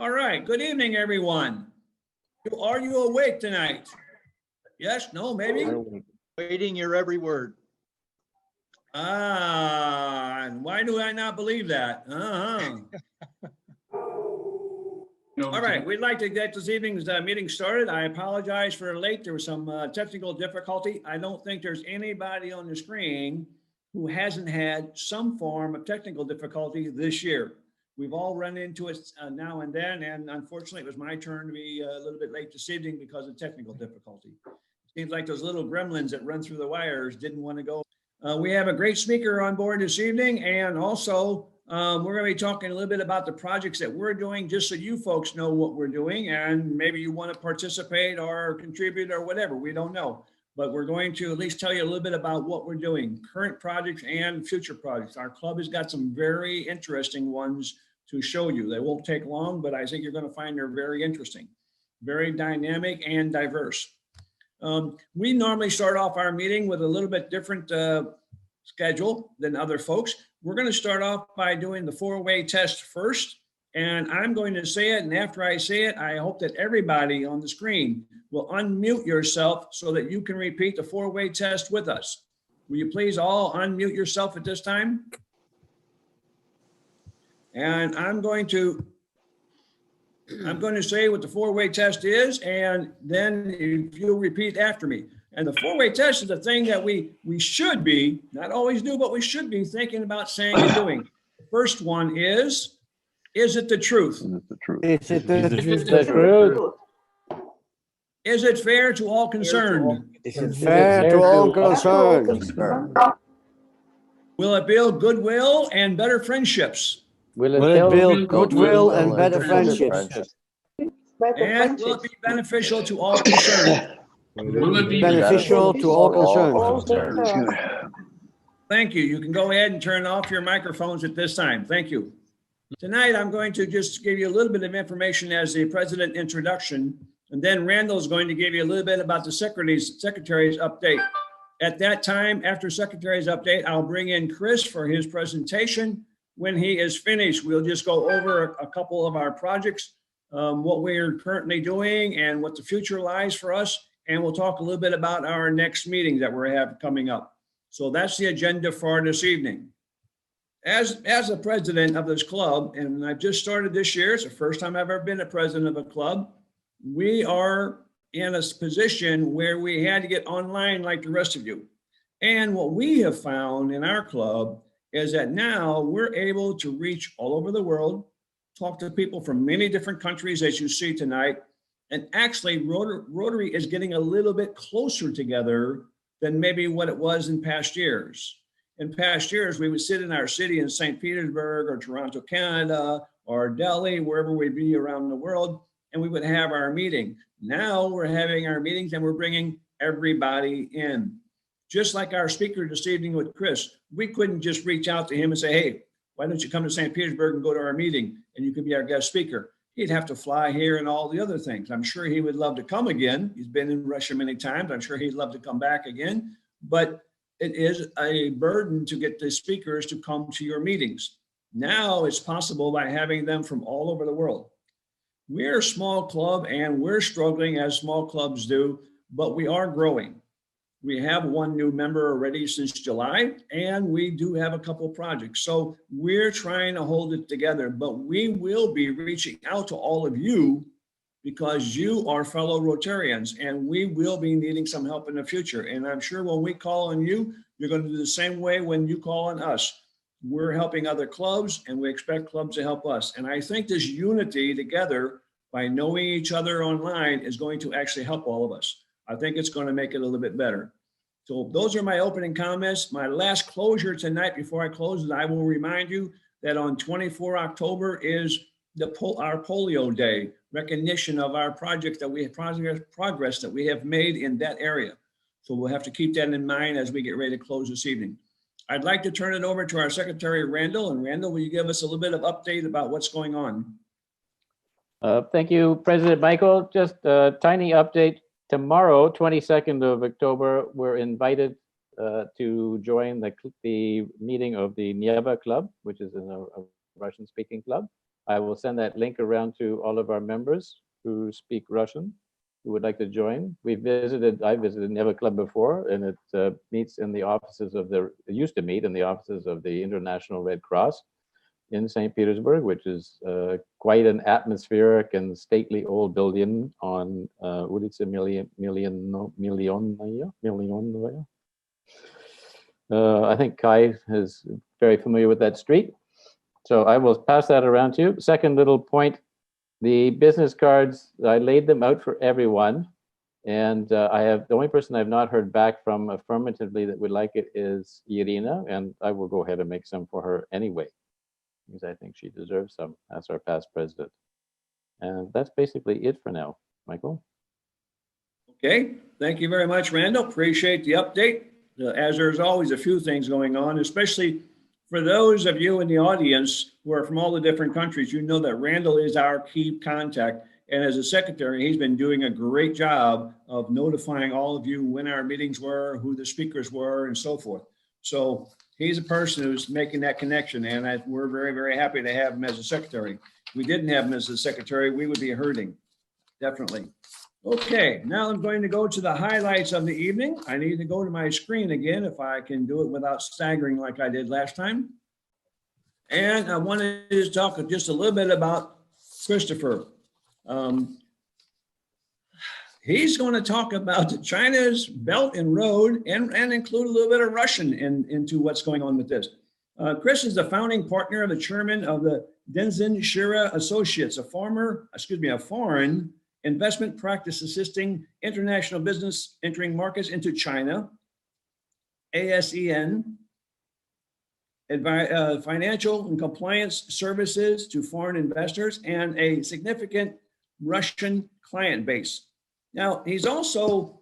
All right, good evening, everyone. Are you awake tonight? Yes, no, maybe? Waiting your every word. And why do I not believe that? All right, we'd like to get this evening's meeting started. I apologize for late. There was some technical difficulty. I don't think there's anybody on the screen who hasn't had some form of technical difficulty this year. We've all run into it now and then, and unfortunately, it was my turn to be a little bit late this evening because of technical difficulty. It seems like those little gremlins that run through the wires didn't want to go. We have a great speaker on board this evening, and also we're going to be talking a little bit about the projects that we're doing, just so you folks know what we're doing, and maybe you want to participate or contribute or whatever, we don't know. But we're going to at least tell you a little bit about what we're doing, current projects and future projects. Our club has got some very interesting ones to show you. They won't take long, but I think you're going to find they're very interesting, very dynamic and diverse. We normally start off our meeting with a little bit different schedule than other folks. We're going to start off by doing the four-way test first, and I'm going to say it, and after I say it, I hope that everybody on the screen will unmute yourself so that you can repeat the four-way test with us. Will you please all unmute yourself at this time? And I'm going to say what the four-way test is, and then if you'll repeat after me. And the four-way test is the thing that we should be, not always do, but we should be thinking about saying and doing. The first one is it the truth? Is it the truth? Is it the truth? Is it fair to all concerned? Is it fair to all concerned? Will it build goodwill and better friendships? Will it build goodwill and better friendships? And will it be beneficial to all concerned? Will it be beneficial to all concerned? Thank you. You can go ahead and turn off your microphones at this time. Thank you. Tonight, I'm going to just give you a little bit of information as the president introduction, and then Randall's going to give you a little bit about the secretary's update. At that time, after secretary's update, I'll bring in Chris for his presentation. When he is finished, we'll just go over a couple of our projects, what we're currently doing and what the future lies for us. And we'll talk a little bit about our next meeting that we have coming up. So that's the agenda for this evening. As a president of this club, and I've just started this year, it's the first time I've ever been a president of a club. We are in a position where we had to get online like the rest of you. And what we have found in our club is that now we're able to reach all over the world, talk to people from many different countries, as you see tonight. And actually, Rotary is getting a little bit closer together than maybe what it was in past years. In past years, we would sit in our city in Saint Petersburg or Toronto, Canada, or Delhi, wherever we'd be around the world, and we would have our meeting. Now we're having our meetings and we're bringing everybody in. Just like our speaker this evening with Chris, we couldn't just reach out to him and say, hey, why don't you come to St. Petersburg and go to our meeting and you can be our guest speaker. He'd have to fly here and all the other things. I'm sure he would love to come again. He's been in Russia many times. I'm sure he'd love to come back again, but it is a burden to get the speakers to come to your meetings. Now it's possible by having them from all over the world. We're a small club and we're struggling as small clubs do, but we are growing. We have one new member already since July, and we do have a couple of projects. So we're trying to hold it together, but we will be reaching out to all of you because you are fellow Rotarians, and we will be needing some help in the future. And I'm sure when we call on you, you're going to do the same way when you call on us. We're helping other clubs, and we expect clubs to help us. And I think this unity together by knowing each other online is going to actually help all of us. I think it's going to make it a little bit better. So those are my opening comments. My last closure tonight before I close is I will remind you that on 24 October is our polio day, recognition of our project that we have progress that we have made in that area. So we'll have to keep that in mind as we get ready to close this evening. I'd like to turn it over to our secretary, Randall. And Randall, will you give us a little bit of update about what's going on? Thank you, President Michael. Just a tiny update. Tomorrow, 22nd of October, we're invited to join the meeting of the Neva club, which is a Russian-speaking club. I will send that link around to all of our members who speak Russian, who would like to join. I visited Neva Club before, and it meets in the offices of it used to meet in the offices of the International Red Cross in Saint Petersburg, which is quite an atmospheric and stately old building on ulica Millionovaya. I think Kai is very familiar with that street. So I will pass that around to you. Second little point, the business cards, I laid them out for everyone. And the only person I've not heard back from affirmatively that would like it is Irina, and I will go ahead and make some for her anyway, because I think she deserves some as our past president. And that's basically it for now. Michael? Okay, thank you very much, Randall. Appreciate the update. As there's always a few things going on, especially for those of you in the audience who are from all the different countries, you know that Randall is our key contact. And as a secretary, he's been doing a great job of notifying all of you when our meetings were, who the speakers were, and so forth. So he's a person who's making that connection, and we're very, very happy to have him as a secretary. If we didn't have him as a secretary, we would be hurting, definitely. Okay, now I'm going to go to the highlights of the evening. I need to go to my screen again if I can do it without staggering like I did last time. And I wanted to talk just a little bit about Christopher. He's going to talk about China's Belt and Road and include a little bit of Russian into what's going on with this. Chris is the founding partner of the chairman of the Dezan Shira Associates, a foreign investment practice assisting international business entering markets into China, ASEAN, financial and compliance services to foreign investors, and a significant Russian client base. Now, he's also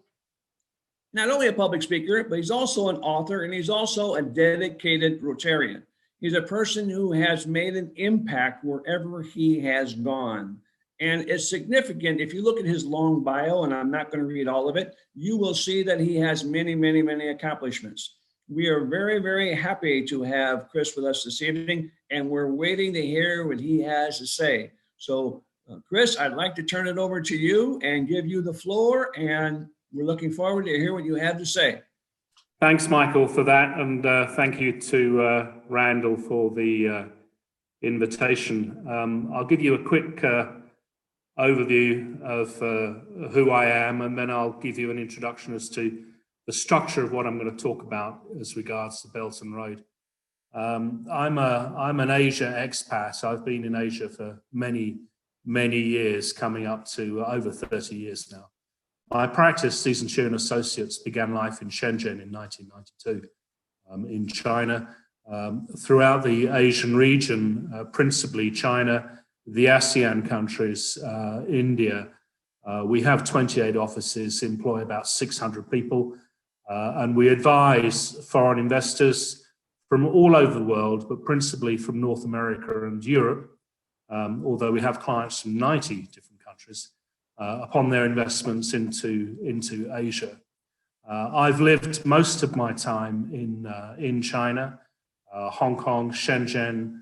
not only a public speaker, but he's also an author, and he's also a dedicated Rotarian. He's a person who has made an impact wherever he has gone. And it's significant. If you look at his long bio, and I'm not going to read all of it, you will see that he has many, many, many accomplishments. We are very, very happy to have Chris with us this evening, and we're waiting to hear what he has to say. So, Chris, I'd like to turn it over to you and give you the floor, and we're looking forward to hear what you have to say. Thanks, Michael, for that, and thank you to Randall for the invitation. I'll give you a quick overview of who I am, and then I'll give you an introduction as to the structure of what I'm going to talk about as regards to Belt and Road. I'm an Asia expat. I've been in Asia for many years, coming up to over 30 years now. My practice, Devonshire & Associates, began life in Shenzhen in 1992 in China. Throughout the Asian region, principally China, the ASEAN countries, India, we have 28 offices, employ about 600 people, and we advise foreign investors from all over the world, but principally from North America and Europe, although we have clients from 90 different countries, upon their investments into Asia. I've lived most of my time in China, Hong Kong, Shenzhen,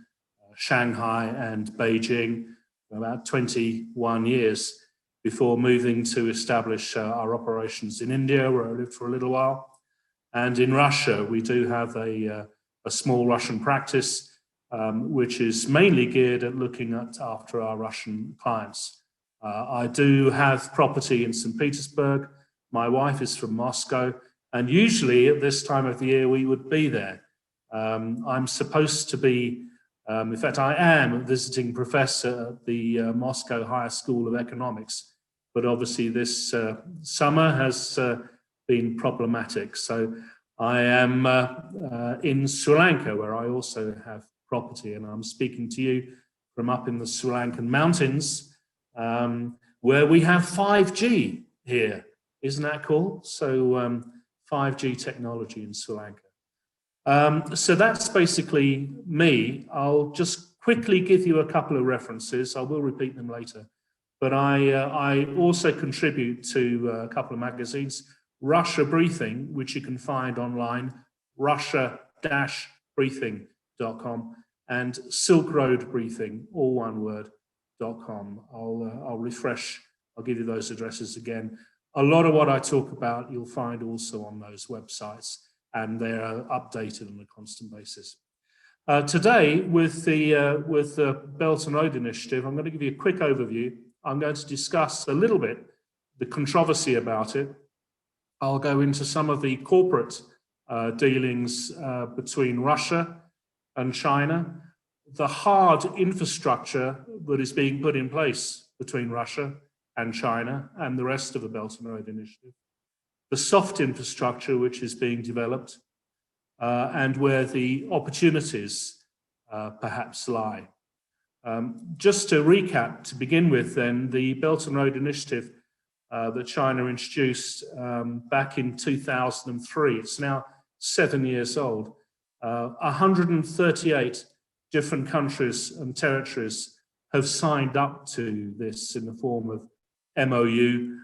Shanghai, and Beijing, for about 21 years before moving to establish our operations in India, where I lived for a little while. And in Russia, we do have a small Russian practice, which is mainly geared at looking after our Russian clients. I do have property in Saint Petersburg. My wife is from Moscow, and usually at this time of the year we would be there. I'm supposed to be, in fact I am a visiting professor at the Moscow Higher School of Economics, but obviously this summer has been problematic. So I am in Sri Lanka, where I also have property, and I'm speaking to you from up in the Sri Lankan mountains, where we have 5G here. Isn't that cool? So 5G technology in Sri Lanka. So that's basically me. I'll just quickly give you a couple of references. I will repeat them later. But I also contribute to a couple of magazines. Russia Briefing, which you can find online, russia-briefing.com, and Silk Road Briefing, all one word, .com. I'll refresh, I'll give you those addresses again. A lot of what I talk about, you'll find also on those websites, and they are updated on a constant basis. Today, with the Belt and Road Initiative, I'm going to give you a quick overview. I'm going to discuss a little bit the controversy about it. I'll go into some of the corporate dealings between Russia and China, the hard infrastructure that is being put in place between Russia and China and the rest of the Belt and Road Initiative, the soft infrastructure which is being developed, and where the opportunities perhaps lie. Just to recap, to begin with then, the Belt and Road Initiative that China introduced back in 2003, it's now 7 years old. 138 different countries and territories have signed up to this in the form of MOU.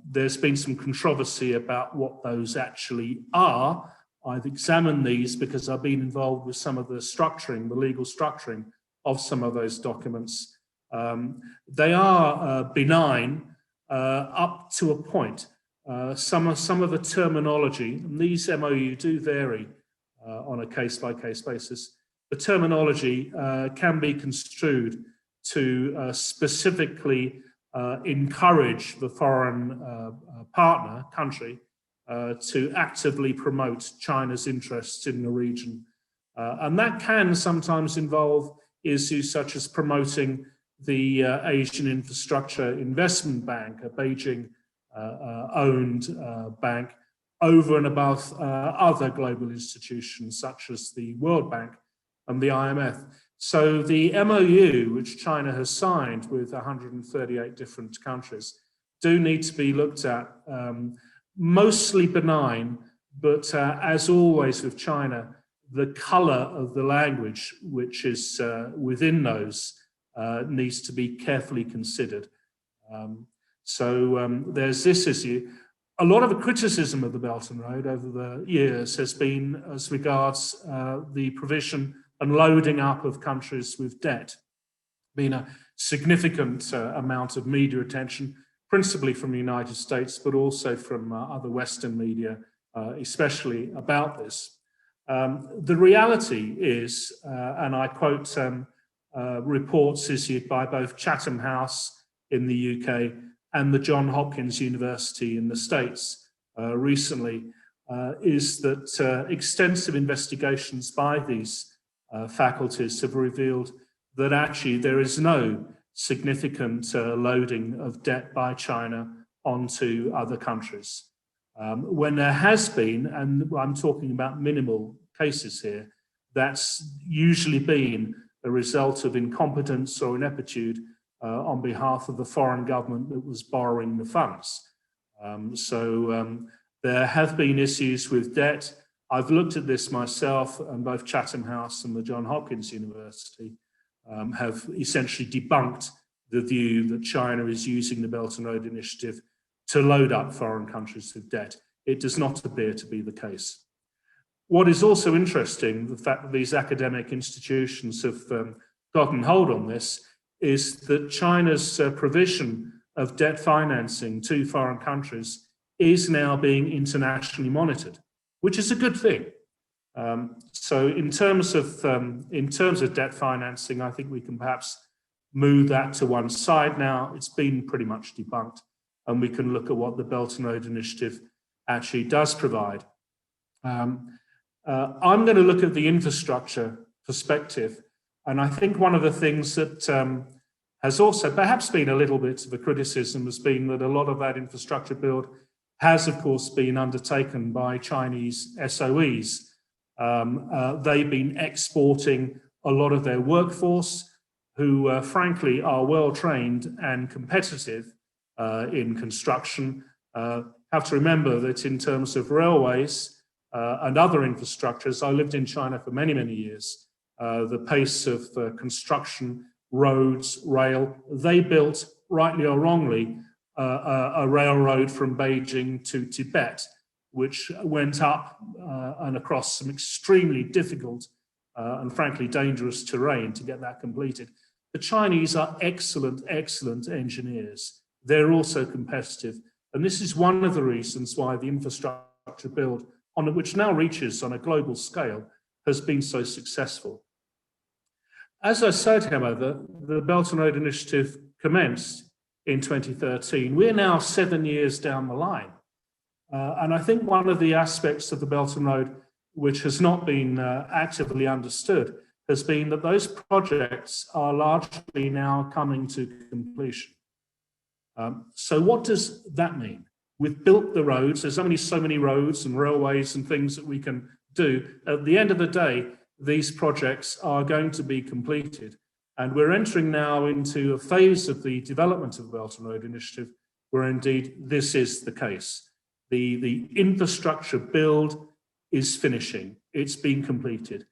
There's been some controversy about what those actually are. I've examined these because I've been involved with some of the structuring, the legal structuring of some of those documents. They are benign up to a point. Some of the terminology, and these MOU do vary on a case-by-case basis. The terminology can be construed to specifically encourage the foreign partner country to actively promote China's interests in the region. And that can sometimes involve issues such as promoting the Asian Infrastructure Investment Bank, a Beijing owned bank, over and above other global institutions such as the World Bank and the IMF. So the MOU, which China has signed with 138 different countries, do need to be looked at, mostly benign, but as always with China, the color of the language which is within those needs to be carefully considered. So there's this issue. A lot of the criticism of the Belt and Road over the years has been as regards the provision and loading up of countries with debt. Been a significant amount of media attention, principally from the United States, but also from other Western media, especially about this. The reality is, and I quote reports issued by both Chatham House in the UK and the Johns Hopkins University in the States recently, is that extensive investigations by these faculties have revealed that actually there is no significant loading of debt by China onto other countries. When there has been, and I'm talking about minimal cases here, that's usually been a result of incompetence or ineptitude on behalf of the foreign government that was borrowing the funds. There have been issues with debt. I've looked at this myself, and both Chatham House and the Johns Hopkins University have essentially debunked the view that China is using the Belt and Road Initiative to load up foreign countries with debt. It does not appear to be the case. What is also interesting, the fact that these academic institutions have gotten hold on this, is that China's provision of debt financing to foreign countries is now being internationally monitored, which is a good thing. So in terms of debt financing, I think we can perhaps move that to one side now. It's been pretty much debunked, and we can look at what the Belt and Road Initiative actually does provide. I'm going to look at the infrastructure perspective, and I think one of the things that has also perhaps been a little bit of a criticism has been that a lot of that infrastructure build has, of course, been undertaken by Chinese SOEs. They've been exporting a lot of their workforce, who frankly are well trained and competitive in construction. Have to remember that in terms of railways and other infrastructures, I lived in China for many, many years. The pace of construction, roads, rail, they built, rightly or wrongly, a railroad from Beijing to Tibet, which went up and across some extremely difficult and frankly dangerous terrain to get that completed. The Chinese are excellent, excellent engineers. They're also competitive. And this is one of the reasons why the infrastructure build, which now reaches on a global scale, has been so successful. As I said, however, the Belt and Road Initiative commenced in 2013. We're now 7 years down the line. And I think one of the aspects of the Belt and Road which has not been actively understood has been that those projects are largely now coming to completion. So what does that mean? We've built the roads. There's only so many roads and railways and things that we can do. At the end of the day, these projects are going to be completed. And we're entering now into a phase of the development of the Belt and Road Initiative where indeed this is the case. The infrastructure build is finishing. It's been completed.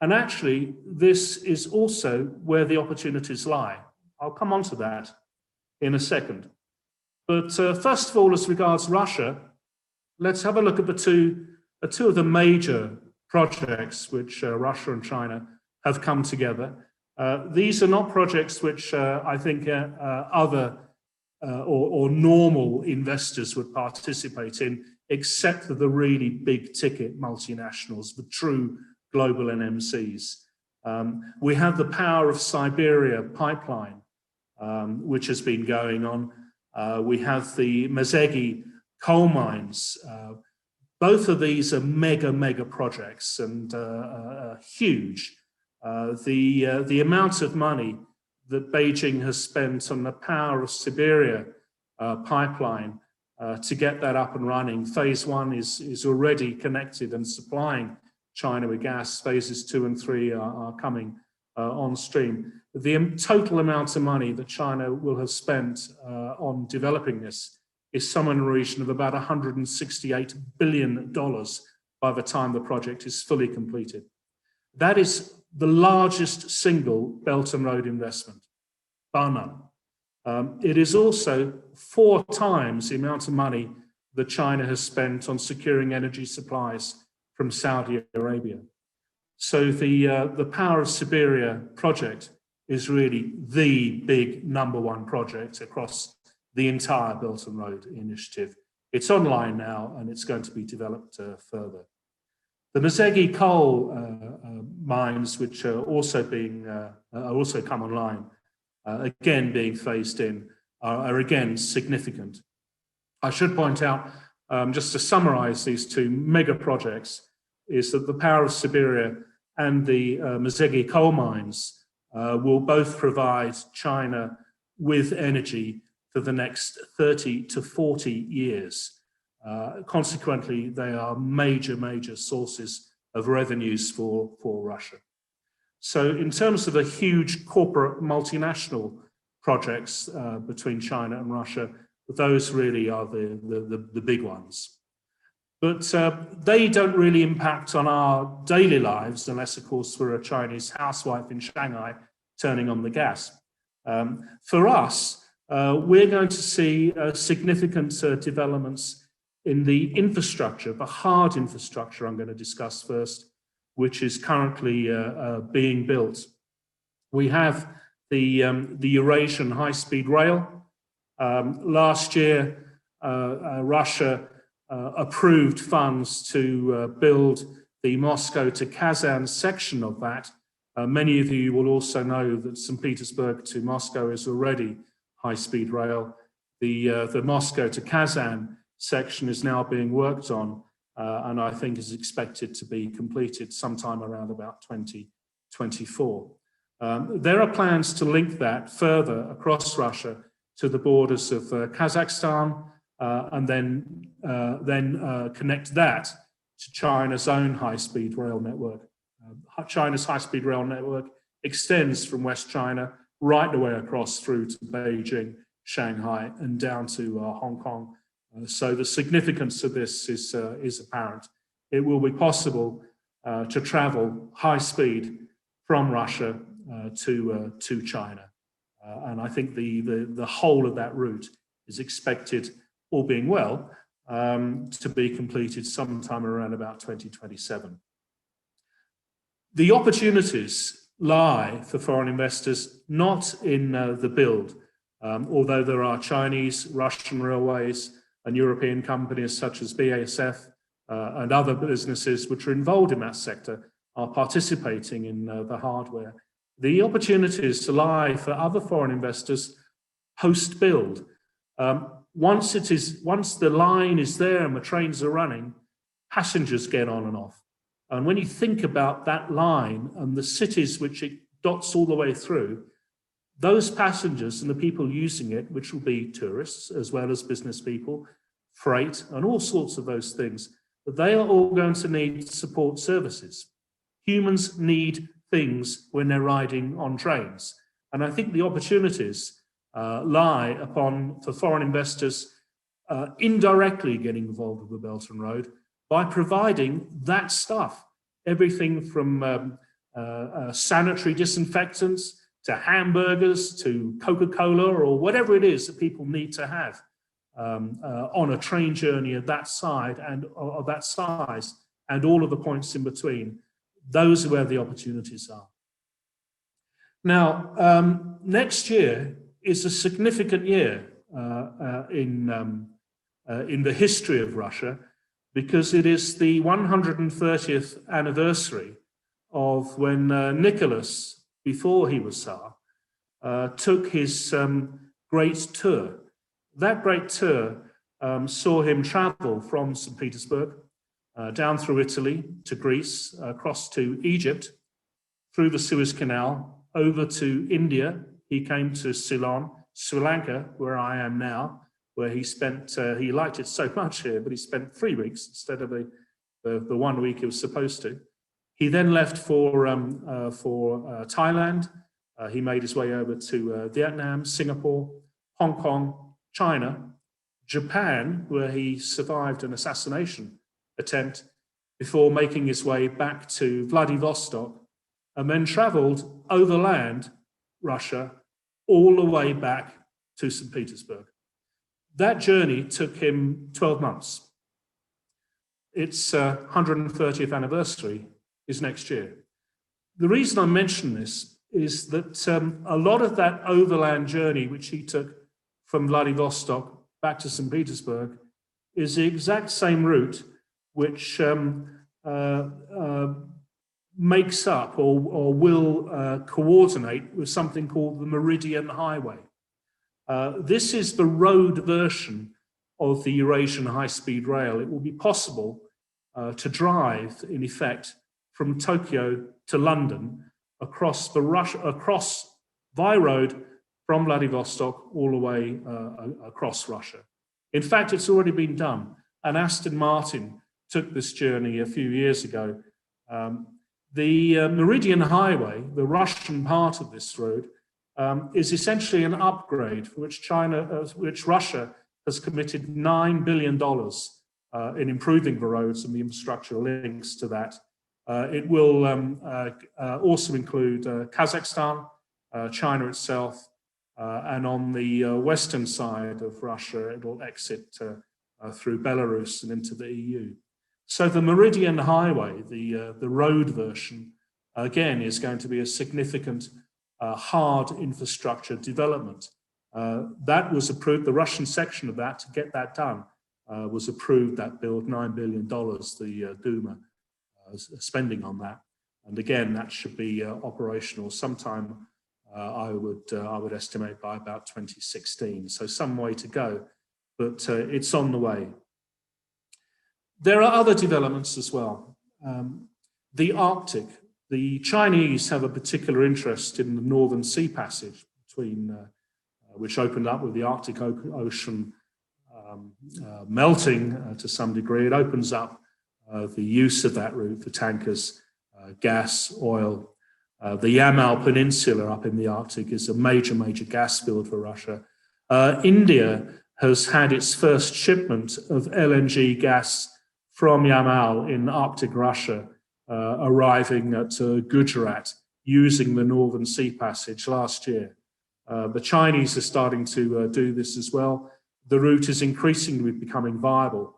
And actually, this is also where the opportunities lie. I'll come on to that in a second. But first of all, as regards Russia, let's have a look at the two of the major projects which Russia and China have come together. These are not projects which I think other or normal investors would participate in, except for the really big ticket multinationals, the true global NMCs. We have the Power of Siberia pipeline, which has been going on. We have the Mazegi coal mines. Both of these are mega projects and huge. The amount of money that Beijing has spent on the Power of Siberia pipeline to get that up and running. Phase 1 is already connected and supplying China with gas. Phases 2 and 3 are coming on stream. The total amount of money that China will have spent on developing this is somewhere in the region of about $168 billion by the time the project is fully completed. That is the largest single Belt and Road investment, bar none. It is also 4 times the amount of money that China has spent on securing energy supplies from Saudi Arabia. So the Power of Siberia project is really the big #1 project across the entire Belt and Road Initiative. It's online now and it's going to be developed further. The Mazegi coal mines, which are also come online, again being phased in, are again significant. I should point out, just to summarize these 2 mega projects, is that the Power of Siberia and the Mazegi coal mines will both provide China with energy for the next 30 to 40 years. Consequently, they are major sources of revenues for Russia. So in terms of the huge corporate multinational projects between China and Russia, those really are the big ones. But they don't really impact on our daily lives, unless, of course, we're a Chinese housewife in Shanghai turning on the gas. For us, we're going to see significant developments in the infrastructure, the hard infrastructure I'm going to discuss first, which is currently being built. We have the Eurasian high-speed rail. Last year, Russia approved funds to build the Moscow to Kazan section of that. Many of you will also know that Saint Petersburg to Moscow is already high-speed rail. The Moscow to Kazan section is now being worked on and I think is expected to be completed sometime around about 2024. There are plans to link that further across Russia to the borders of Kazakhstan and then connect that to China's own high-speed rail network. China's high-speed rail network extends from West China right the way across through to Beijing, Shanghai, and down to Hong Kong. So the significance of this is apparent. It will be possible to travel high speed from Russia to China. And I think the whole of that route is expected, all being well, to be completed sometime around about 2027. The opportunities lie for foreign investors not in the build, although there are Chinese, Russian railways and European companies such as BASF and other businesses which are involved in that sector are participating in the hardware. The opportunities lie for other foreign investors post-build. Once the line is there and the trains are running, passengers get on and off. And when you think about that line and the cities which it dots all the way through, those passengers and the people using it, which will be tourists as well as business people, freight and all sorts of those things, they are all going to need support services. Humans need things when they're riding on trains. And I think the opportunities lie for foreign investors indirectly getting involved with the Belt and Road by providing that stuff, everything from sanitary disinfectants to hamburgers to Coca-Cola or whatever it is that people need to have on a train journey of that size and all of the points in between. Those are where the opportunities are. Now, next year is a significant year in the history of Russia, because it is the 130th anniversary of when Nicholas, before he was Tsar, took his great tour. That great tour saw him travel from St. Petersburg down through Italy to Greece, across to Egypt, through the Suez Canal, over to India. He came to Ceylon, Sri Lanka, where I am now, where he spent, he liked it so much here, but he spent 3 weeks instead of the 1 week he was supposed to. He then left for Thailand. He made his way over to Vietnam, Singapore, Hong Kong, China, Japan, where he survived an assassination attempt before making his way back to Vladivostok, and then traveled overland Russia all the way back to St. Petersburg. That journey took him 12 months. Its 130th anniversary is next year. The reason I mention this is that a lot of that overland journey which he took from Vladivostok back to St. Petersburg is the exact same route which makes up or will coordinate with something called the Meridian Highway. This is the road version of the Eurasian high-speed rail. It will be possible to drive, in effect, from Tokyo to London across by road from Vladivostok all the way across Russia. In fact, it's already been done, and Aston Martin took this journey a few years ago. The Meridian Highway, the Russian part of this road, is essentially an upgrade for which Russia has committed $9 billion in improving the roads and the infrastructural links to that. It will also include Kazakhstan, China itself, and on the western side of Russia, it will exit through Belarus and into the EU. So the Meridian Highway, the road version, again, is going to be a significant hard infrastructure development. That was approved, the Russian section of that, to get that done, was approved, that build, $9 billion, the Duma spending on that. And again, that should be operational sometime, I would estimate, by about 2016. So some way to go, but it's on the way. There are other developments as well. The Arctic. The Chinese have a particular interest in the Northern Sea Passage, which opened up with the Arctic Ocean melting to some degree. It opens up the use of that route for tankers, gas, oil. The Yamal Peninsula up in the Arctic is a major gas field for Russia. India has had its first shipment of LNG gas from Yamal in Arctic Russia, arriving at Gujarat using the Northern Sea Passage last year. The Chinese are starting to do this as well. The route is increasingly becoming viable.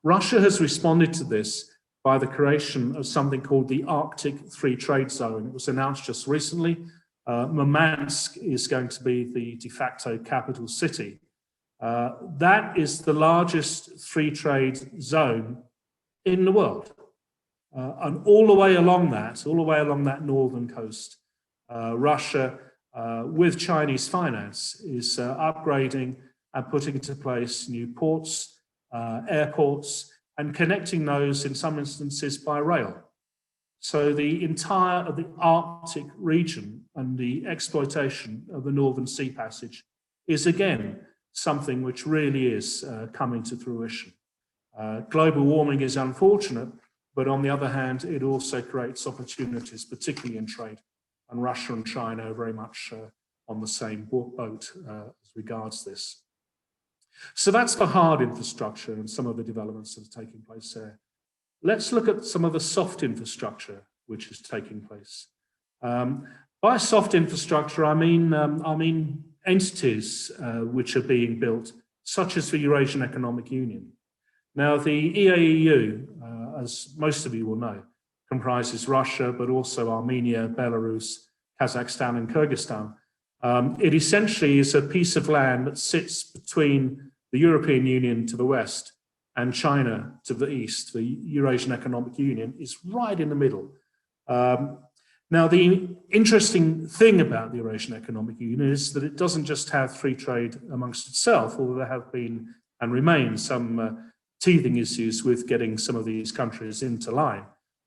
Russia has responded to this by the creation of something called the Arctic Free Trade Zone. It was announced just recently. Murmansk is going to be the de facto capital city. That is the largest free trade zone in the world. And all the way along that northern coast, Russia, with Chinese finance, is upgrading and putting into place new ports, airports, and connecting those in some instances by rail. So the entire of the Arctic region and the exploitation of the Northern Sea Passage is again something which really is coming to fruition. Global warming is unfortunate, but on the other hand, it also creates opportunities, particularly in trade. And Russia and China are very much on the same boat as regards this. So that's the hard infrastructure and some of the developments that are taking place there. Let's look at some of the soft infrastructure which is taking place. By soft infrastructure, I mean entities which are being built, such as the Eurasian Economic Union. Now, the EAEU, as most of you will know, comprises Russia, but also Armenia, Belarus, Kazakhstan, and Kyrgyzstan. It essentially is a piece of land that sits between the European Union to the west and China to the east. The Eurasian Economic Union is right in the middle. Now, the interesting thing about the Eurasian Economic Union is that it doesn't just have free trade amongst itself, although there have been and remain some teething issues with getting some of these countries into line,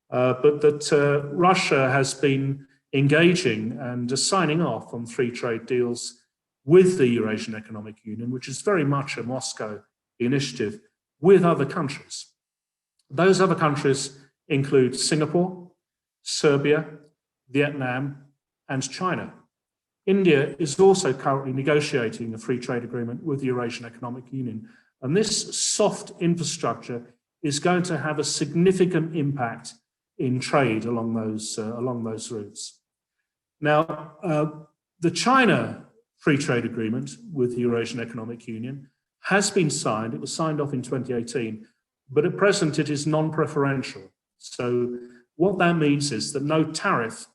but that Russia has been engaging and signing off on free trade deals with the Eurasian Economic Union, which is very much a Moscow initiative, with other countries. Those other countries include Singapore, Serbia, Vietnam, and China. India is also currently negotiating a free trade agreement with the Eurasian Economic Union. And this soft infrastructure is going to have a significant impact in trade along those routes. Now, the China Free Trade Agreement with the Eurasian Economic Union has been signed. It was signed off in 2018, but at present it is non-preferential. So what that means is that no tariffs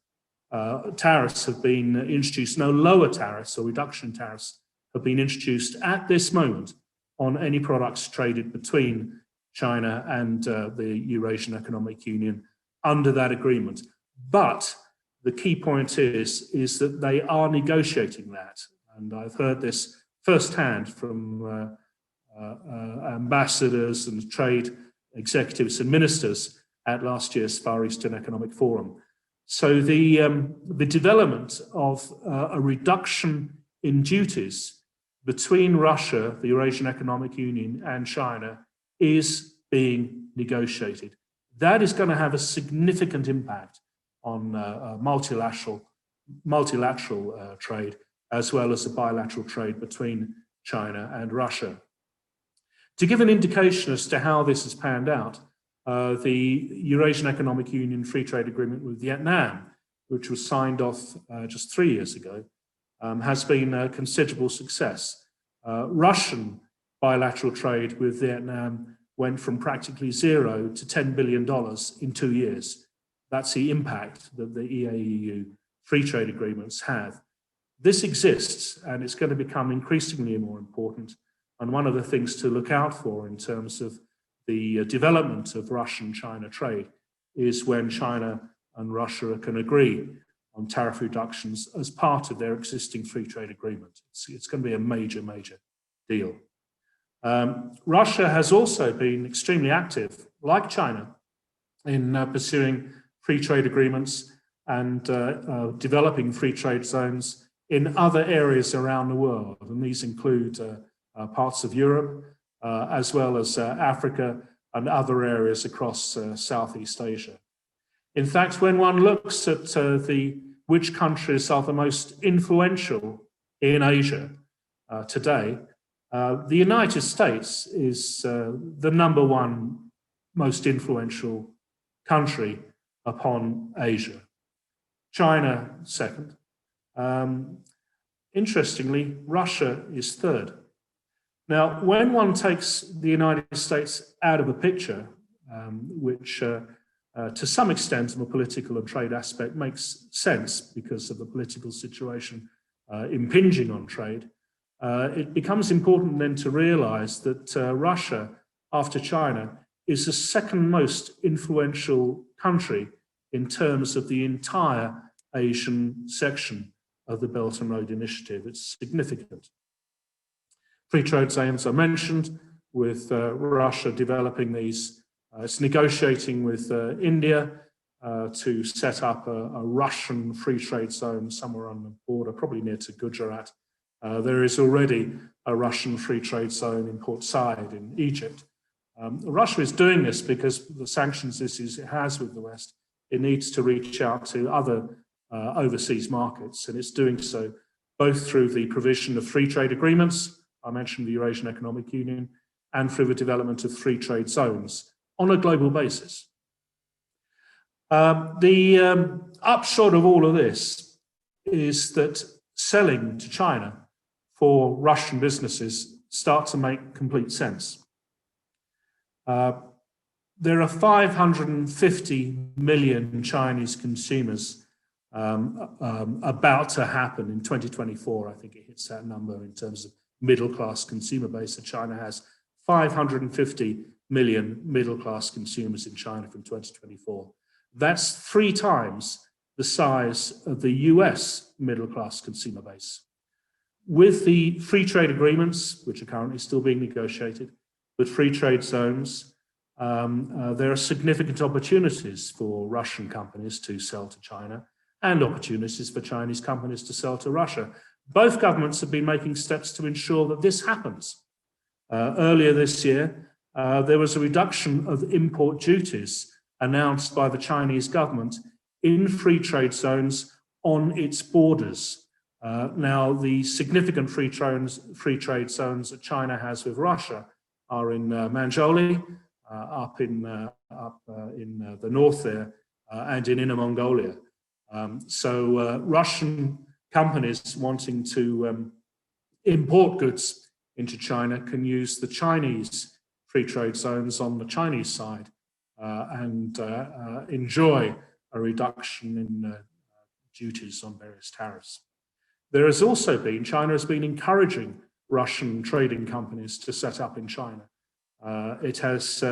have been introduced, no lower tariffs or reduction in tariffs have been introduced at this moment on any products traded between China and the Eurasian Economic Union under that agreement. But the key point is that they are negotiating that. And I've heard this firsthand from ambassadors and trade executives and ministers at last year's Far Eastern Economic Forum. So the development of a reduction in duties between Russia, the Eurasian Economic Union, and China is being negotiated. That is going to have a significant impact on multilateral trade, as well as the bilateral trade between China and Russia. To give an indication as to how this has panned out, the Eurasian Economic Union Free Trade Agreement with Vietnam, which was signed off just 3 years ago, has been a considerable success. Russian bilateral trade with Vietnam went from practically zero to $10 billion in 2 years. That's the impact that the EAEU free trade agreements have. This exists, and it's going to become increasingly more important. And one of the things to look out for in terms of the development of Russian-China trade is when China and Russia can agree on tariff reductions as part of their existing free trade agreement. It's going to be a major, major deal. Russia has also been extremely active, like China, in pursuing free trade agreements and developing free trade zones in other areas around the world. And these include parts of Europe, as well as Africa and other areas across Southeast Asia. In fact, when one looks at which countries are the most influential in Asia today, the United States is the #1 most influential country upon Asia. China second. Interestingly, Russia is third. Now, when one takes the United States out of the picture, which to some extent, from a political and trade aspect, makes sense because of the political situation impinging on trade. It becomes important then to realize that Russia, after China, is the second most influential country in terms of the entire Asian section of the Belt and Road Initiative. It's significant. Free trade zones I mentioned, with Russia developing these. It's negotiating with India to set up a Russian free trade zone somewhere on the border, probably near to Gujarat. There is already a Russian free trade zone in Port Said in Egypt. Russia is doing this because the sanctions issues it has with the West. It needs to reach out to other overseas markets, and it's doing so both through the provision of free trade agreements, I mentioned the Eurasian Economic Union, and through the development of free trade zones on a global basis. The upshot of all of this is that selling to China for Russian businesses starts to make complete sense. There are 550 million Chinese consumers about to happen in 2024. I think it hits that number in terms of middle-class consumer base that China has. 550 million middle-class consumers in China from 2024. That's 3 times the size of the US middle-class consumer base. With the free trade agreements, which are currently still being negotiated, with free trade zones, there are significant opportunities for Russian companies to sell to China and opportunities for Chinese companies to sell to Russia. Both governments have been making steps to ensure that this happens. Earlier this year, there was a reduction of import duties announced by the Chinese government in free trade zones on its borders. Now, the significant free trade zones that China has with Russia are in Manzhouli, up in the north there, and in Inner Mongolia. So Russian companies wanting to import goods into China can use the Chinese free trade zones on the Chinese side and enjoy a reduction in duties on various tariffs. There has also been, China has been encouraging Russian trading companies to set up in China. It has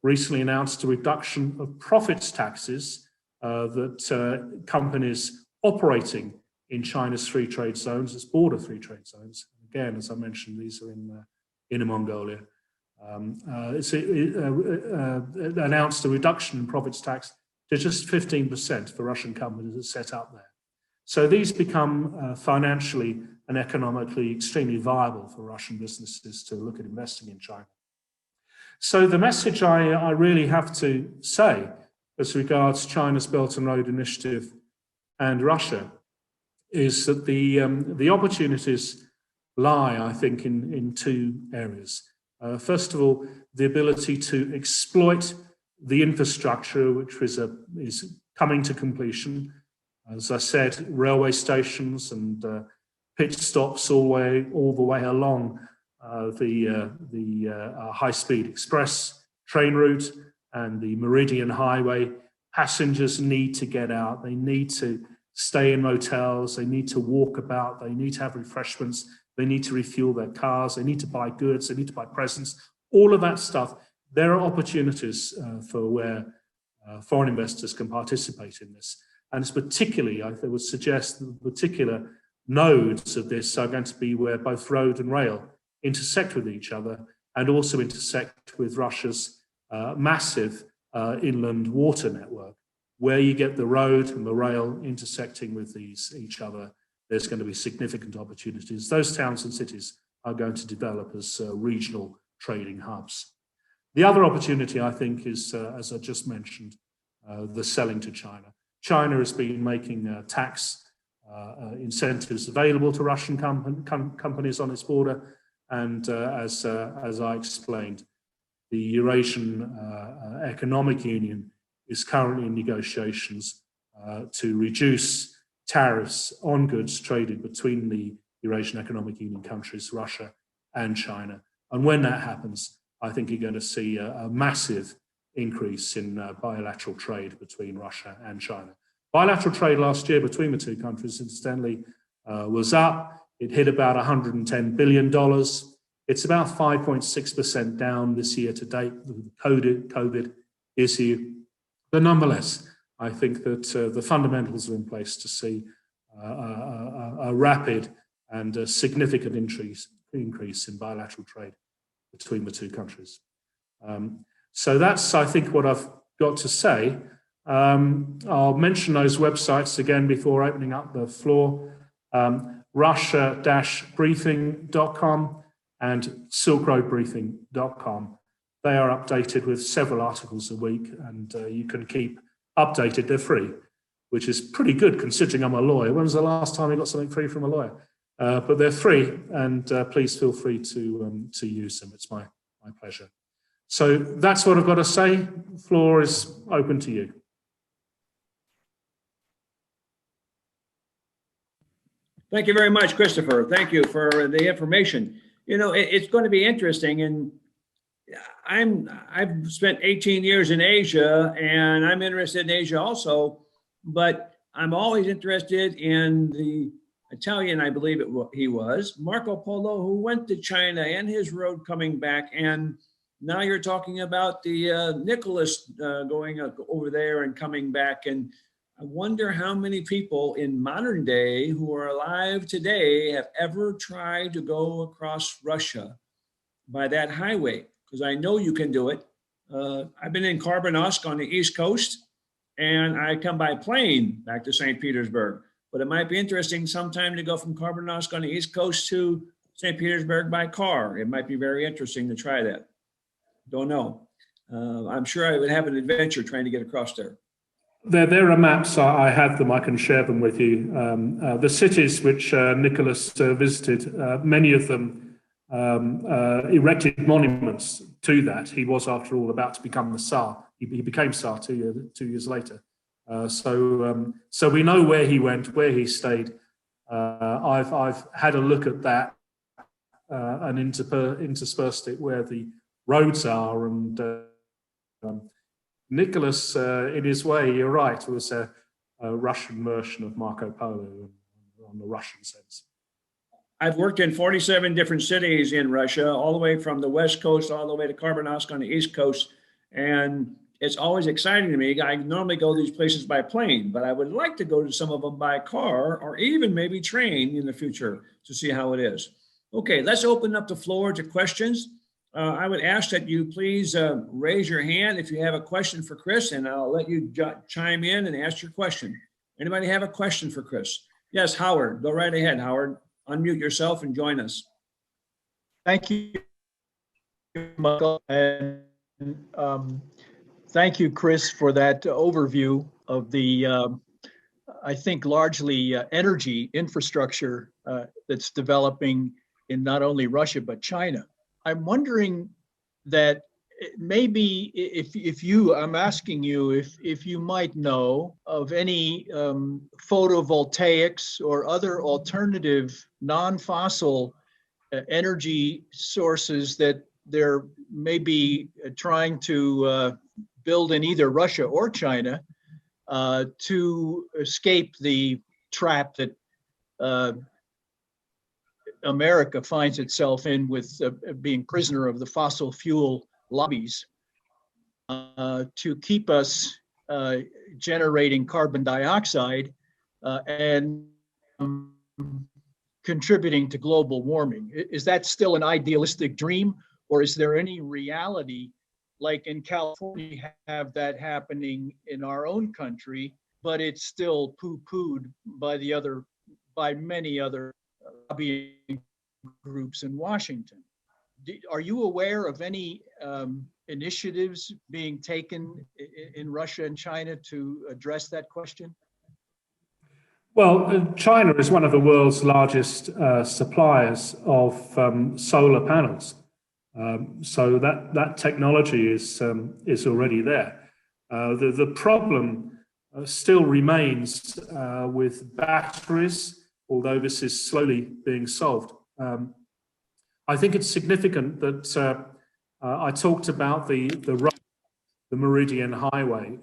recently announced a reduction of profits taxes that companies operating in China's free trade zones, as border free trade zones. Again, as I mentioned, these are in Inner Mongolia. It's announced a reduction in profits tax to just 15% for Russian companies that set up there. So these become financially and economically extremely viable for Russian businesses to look at investing in China. So the message I really have to say as regards China's Belt and Road Initiative and Russia is that the opportunities lie, I think, in 2 areas. First of all, the ability to exploit the infrastructure which is coming to completion. As I said, railway stations and pit stops all the way along the high-speed express train route and the Meridian Highway. Passengers need to get out. They need to stay in motels. They need to walk about. They need to have refreshments. They need to refuel their cars. They need to buy goods. They need to buy presents. All of that stuff. There are opportunities for where foreign investors can participate in this. And it's particularly, I would suggest, the particular nodes of this are going to be where both road and rail intersect with each other and also intersect with Russia's massive inland water network. Where you get the road and the rail intersecting with each other, there's going to be significant opportunities. Those towns and cities are going to develop as regional trading hubs. The other opportunity, I think, is, as I just mentioned, the selling to China. China has been making tax incentives available to Russian companies on its border. And as I explained, the Eurasian Economic Union is currently in negotiations to reduce tariffs on goods traded between the Eurasian Economic Union countries, Russia and China. And when that happens, I think you're going to see a massive increase in bilateral trade between Russia and China. Bilateral trade last year between the two countries, incidentally, was up. It hit about $110 billion. It's about 5.6% down this year to date with the COVID issue. But nonetheless, I think that the fundamentals are in place to see a rapid and a significant increase in bilateral trade between the two countries. So that's, I think, what I've got to say. I'll mention those websites again before opening up the floor. Russia-briefing.com and silkroadbriefing.com. They are updated with several articles a week, and you can keep updated. They're free, which is pretty good considering I'm a lawyer. When was the last time you got something free from a lawyer? But they're free, and please feel free to use them. It's my pleasure. So that's what I've got to say. The floor is open to you. Thank you very much, Christopher. Thank you for the information. You know, it's going to be interesting, and I've spent 18 years in Asia, and I'm interested in Asia also, but I'm always interested in the Italian, I believe he was, Marco Polo, who went to China and his road coming back. And now you're talking about the Nicholas going over there and coming back. And I wonder how many people in modern day who are alive today have ever tried to go across Russia by that highway, because I know you can do it. I've been in Karbanovsk on the East Coast, and I come by plane back to St. Petersburg. But it might be interesting sometime to go from Karbanovsk on the East Coast to St. Petersburg by car. It might be very interesting to try that. Don't know. I'm sure I would have an adventure trying to get across there. There are maps. I have them. I can share them with you. The cities which Nicholas visited, many of them erected monuments to that. He was, after all, about to become the Tsar. He became Tsar 2 years later. So we know where he went, where he stayed. I've had a look at that and interspersed it where the roads are. And Nicholas, in his way, you're right, was a Russian version of Marco Polo on the Russian sense. I've worked in 47 different cities in Russia, all the way from the West Coast all the way to Karbanovsk on the East Coast. And it's always exciting to me. I normally go to these places by plane, but I would like to go to some of them by car or even maybe train in the future to see how it is. Okay, let's open up the floor to questions. I would ask that you please raise your hand if you have a question for Chris, and I'll let you chime in and ask your question. Anybody have a question for Chris? Yes, Howard, go right ahead, Howard. Unmute yourself and join us. Thank you, Michael. And thank you, Chris, for that overview of the, I think, largely energy infrastructure that's developing in not only Russia, but China. I'm wondering that maybe I'm asking you if you might know of any photovoltaics or other alternative non-fossil energy sources that they're maybe trying to build in either Russia or China to escape the trap that America finds itself in with being prisoner of the fossil fuel lobbies to keep us generating carbon dioxide and contributing to global warming. Is that still an idealistic dream, or is there any reality, like in California, have that happening in our own country, but it's still poo-pooed by many other lobbying groups in Washington? Are you aware of any initiatives being taken in Russia and China to address that question? Well, China is one of the world's largest suppliers of solar panels. So that technology is already there. The problem still remains with batteries, although this is slowly being solved. I think it's significant that I talked about the the Meridian Highway,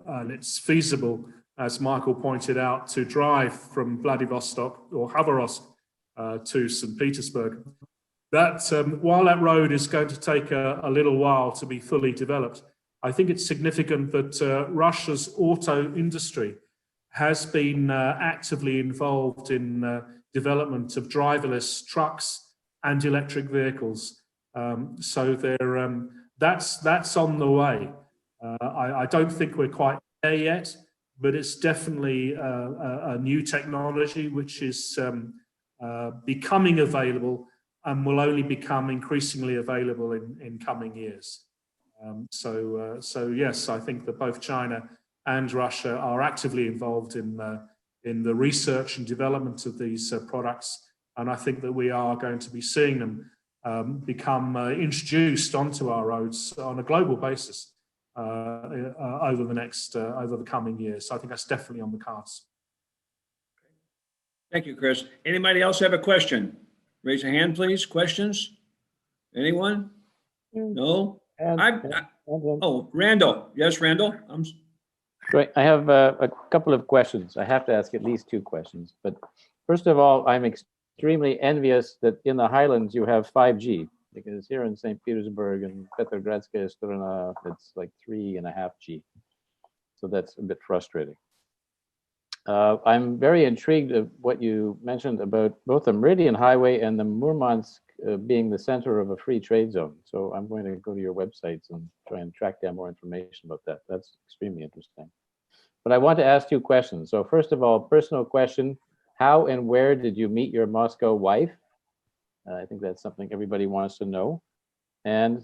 and it's feasible, as Michael pointed out, to drive from Vladivostok or Khabarovsk to St. Petersburg. That while that road is going to take a little while to be fully developed, I think it's significant that Russia's auto industry has been actively involved in development of driverless trucks and electric vehicles. So that's on the way. I don't think we're quite there yet, but it's definitely a new technology which is becoming available and will only become increasingly available in coming years. So yes, I think that both China and Russia are actively involved in the research and development of these products, and I think that we are going to be seeing them become introduced onto our roads on a global basis over the coming years. So I think that's definitely on the cards. Thank you, Chris. Anybody else have a question? Raise a hand, please. Questions? Anyone? No? Oh, Randall. Yes, Randall. Great. I have a couple of questions. I have to ask at least two questions. But first of all, I'm extremely envious that in the Highlands you have 5G, because here in St. Petersburg and Petrogradskaya Strana, it's like 3.5G. So that's a bit frustrating. I'm very intrigued of what you mentioned about both the Meridian Highway and the Murmansk being the center of a free trade zone. So I'm going to go to your websites and try and track down more information about that. That's extremely interesting. But I want to ask two questions. So first of all, personal question, how and where did you meet your Moscow wife? I think that's something everybody wants to know. And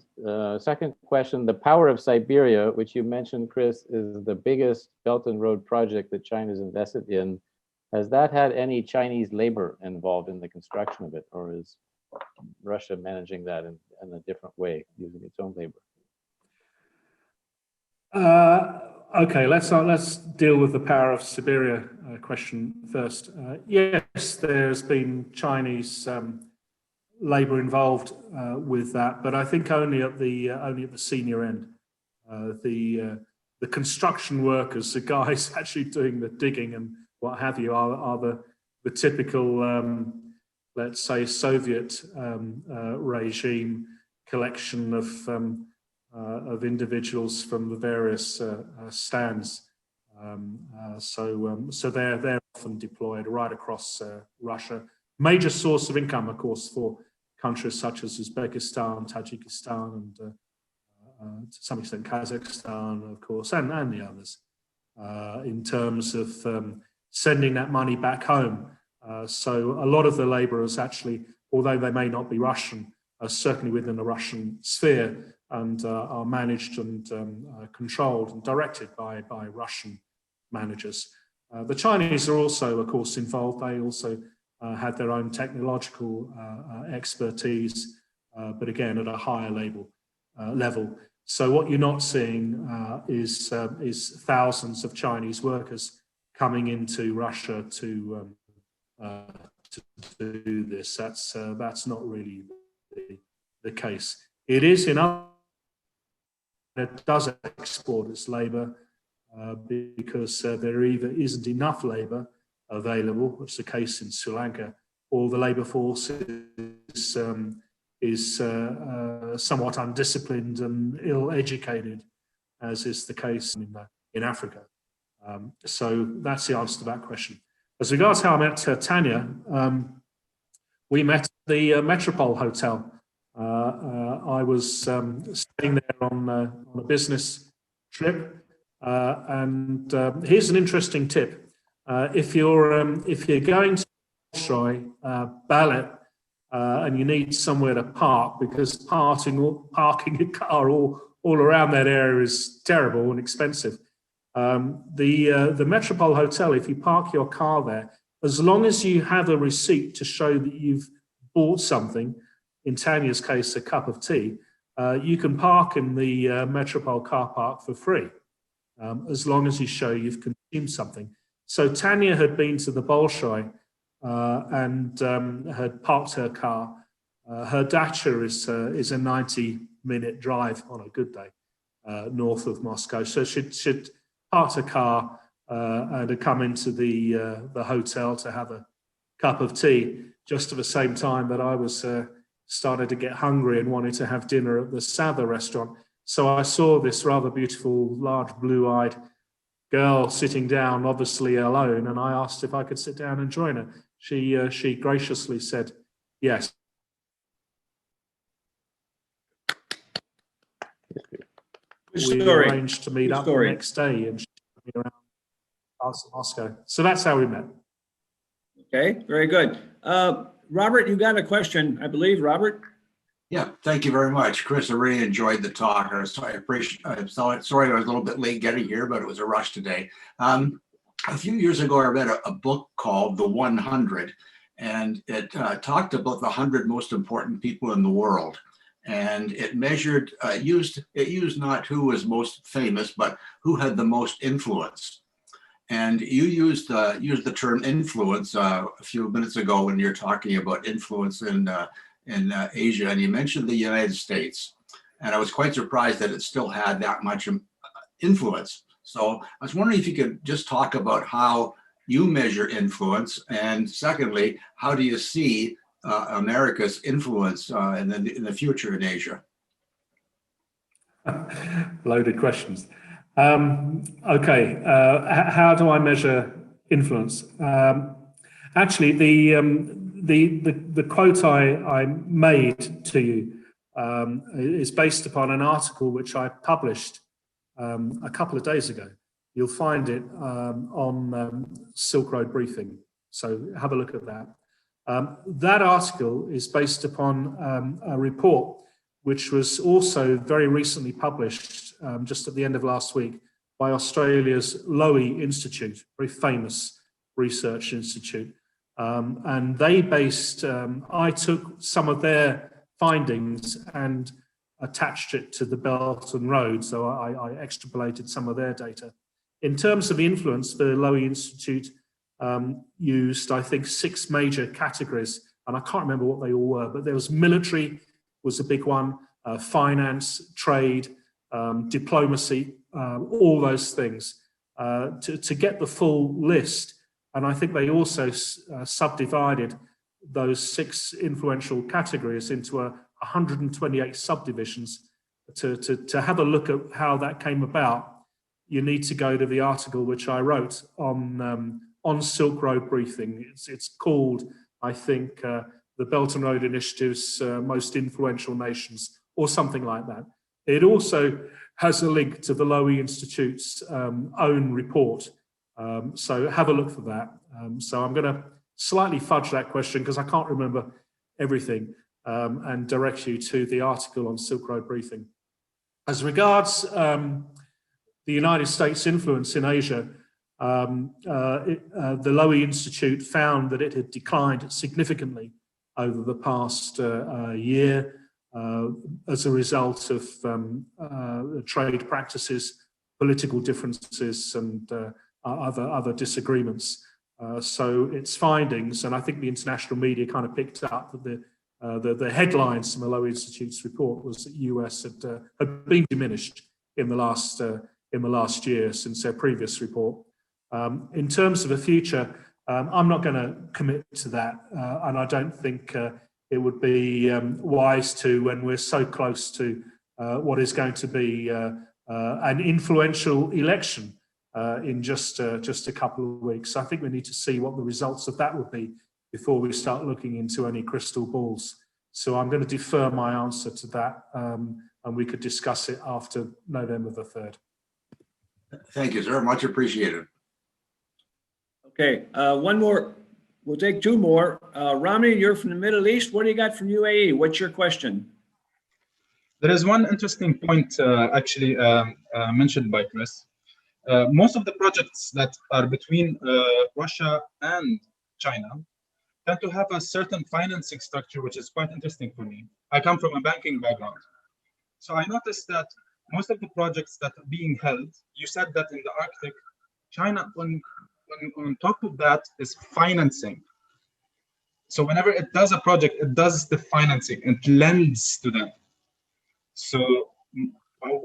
second question, the Power of Siberia, which you mentioned, Chris, is the biggest Belt and Road project that China's invested in. Has that had any Chinese labor involved in the construction of it, or is Russia managing that in a different way, using its own labor? Okay, let's deal with the Power of Siberia question first. Yes, there's been Chinese labor involved with that, but I think only at the senior end. The construction workers, the guys actually doing the digging and what have you, are the typical, let's say, Soviet regime collection of individuals from the various stands. So they're often deployed right across Russia. Major source of income, of course, for countries such as Uzbekistan, Tajikistan, and to some extent Kazakhstan, of course, and the others, in terms of sending that money back home. So a lot of the laborers actually, although they may not be Russian, are certainly within the Russian sphere and are managed and controlled and directed by Russian managers. The Chinese are also, of course, involved. They also had their own technological expertise, but again at a higher level. So what you're not seeing is thousands of Chinese workers coming into Russia to do this. That's not really the case. It is enough. It does export its labour because there either isn't enough labour available, which is the case in Sri Lanka, or the labour force is somewhat undisciplined and ill-educated, as is the case in Africa. So that's the answer to that question. As regards how I met Tanya, we met at the Metropole Hotel. I was staying there on a business trip, and here's an interesting tip. If you're going to Bolshoi Ballet and you need somewhere to park, because parking a car all around that area is terrible and expensive, the Metropole Hotel, if you park your car there, as long as you have a receipt to show that you've bought something, in Tanya's case, a cup of tea, you can park in the Metropole car park for free, as long as you show you've consumed something. So Tanya had been to the Bolshoi and had parked her car. Her dacha is a 90-minute drive on a good day. north of Moscow. So she'd parked a car and had come into the hotel to have a cup of tea just at the same time that I was started to get hungry and wanted to have dinner at the Sava restaurant. So I saw this rather beautiful, large, blue-eyed girl sitting down, obviously alone, and I asked if I could sit down and join her. She graciously said yes. We arranged to meet up the next day, and she took me around parts of Moscow. So that's how we met. Okay, very good. Robert, you got a question, I believe, Robert? Yeah, thank you very much, Chris. I really enjoyed the talk. I'm sorry I was a little bit late getting here, but it was a rush today. A few years ago, I read a book called The 100, and it talked about the 100 most important people in the world. And it measured, it used not who was most famous, but who had the most influence. And you used the term influence a few minutes ago when you're talking about influence in Asia, and you mentioned the United States. And I was quite surprised that it still had that much influence. So I was wondering if you could just talk about how you measure influence, and secondly, how do you see America's influence in the future in Asia? Loaded questions. Okay, how do I measure influence? Actually, the quote I made to you is based upon an article which I published a couple of days ago. You'll find it on Silk Road Briefing, so have a look at that. That article is based upon a report which was also very recently published just at the end of last week by Australia's Lowy Institute, very famous research institute. And they based, I took some of their findings and attached it to the Belt and Road, so I extrapolated some of their data. In terms of influence, the Lowy Institute used, I think, 6 major categories, and I can't remember what they all were, but there was military was a big one, finance, trade, diplomacy, all those things, to get the full list. And I think they also subdivided those 6 influential categories into 128 subdivisions. To have a look at how that came about, you need to go to the article which I wrote on Silk Road Briefing. It's called, I think, the Belt and Road Initiative's Most Influential Nations, or something like that. It also has a link to the Lowy Institute's own report. So have a look for that. So I'm going to slightly fudge that question because I can't remember everything, and direct you to the article on Silk Road Briefing. As regards the United States' influence in Asia, the Lowy Institute found that it had declined significantly over the past year as a result of trade practices, political differences, and other disagreements. So its findings, and I think the international media kind of picked up that the headlines from the Lowy Institute's report was that the US had been diminished in the last year since their previous report. In terms of the future, I'm not going to commit to that, and I don't think it would be wise to when we're so close to what is going to be an influential election in just a couple of weeks. I think we need to see what the results of that would be before we start looking into any crystal balls. So I'm going to defer my answer to that, and we could discuss it after November the 3rd. Thank you, sir. Much appreciated. Okay, one more. We'll take 2 more. Romney, you're from the Middle East. What do you got from UAE? What's your question? There is one interesting point actually mentioned by Chris. Most of the projects that are between Russia and China tend to have a certain financing structure, which is quite interesting for me. I come from a banking background. So I noticed that most of the projects that are being held, you said that in the Arctic, China, on top of that, is financing. So whenever it does a project, it does the financing, it lends to them. So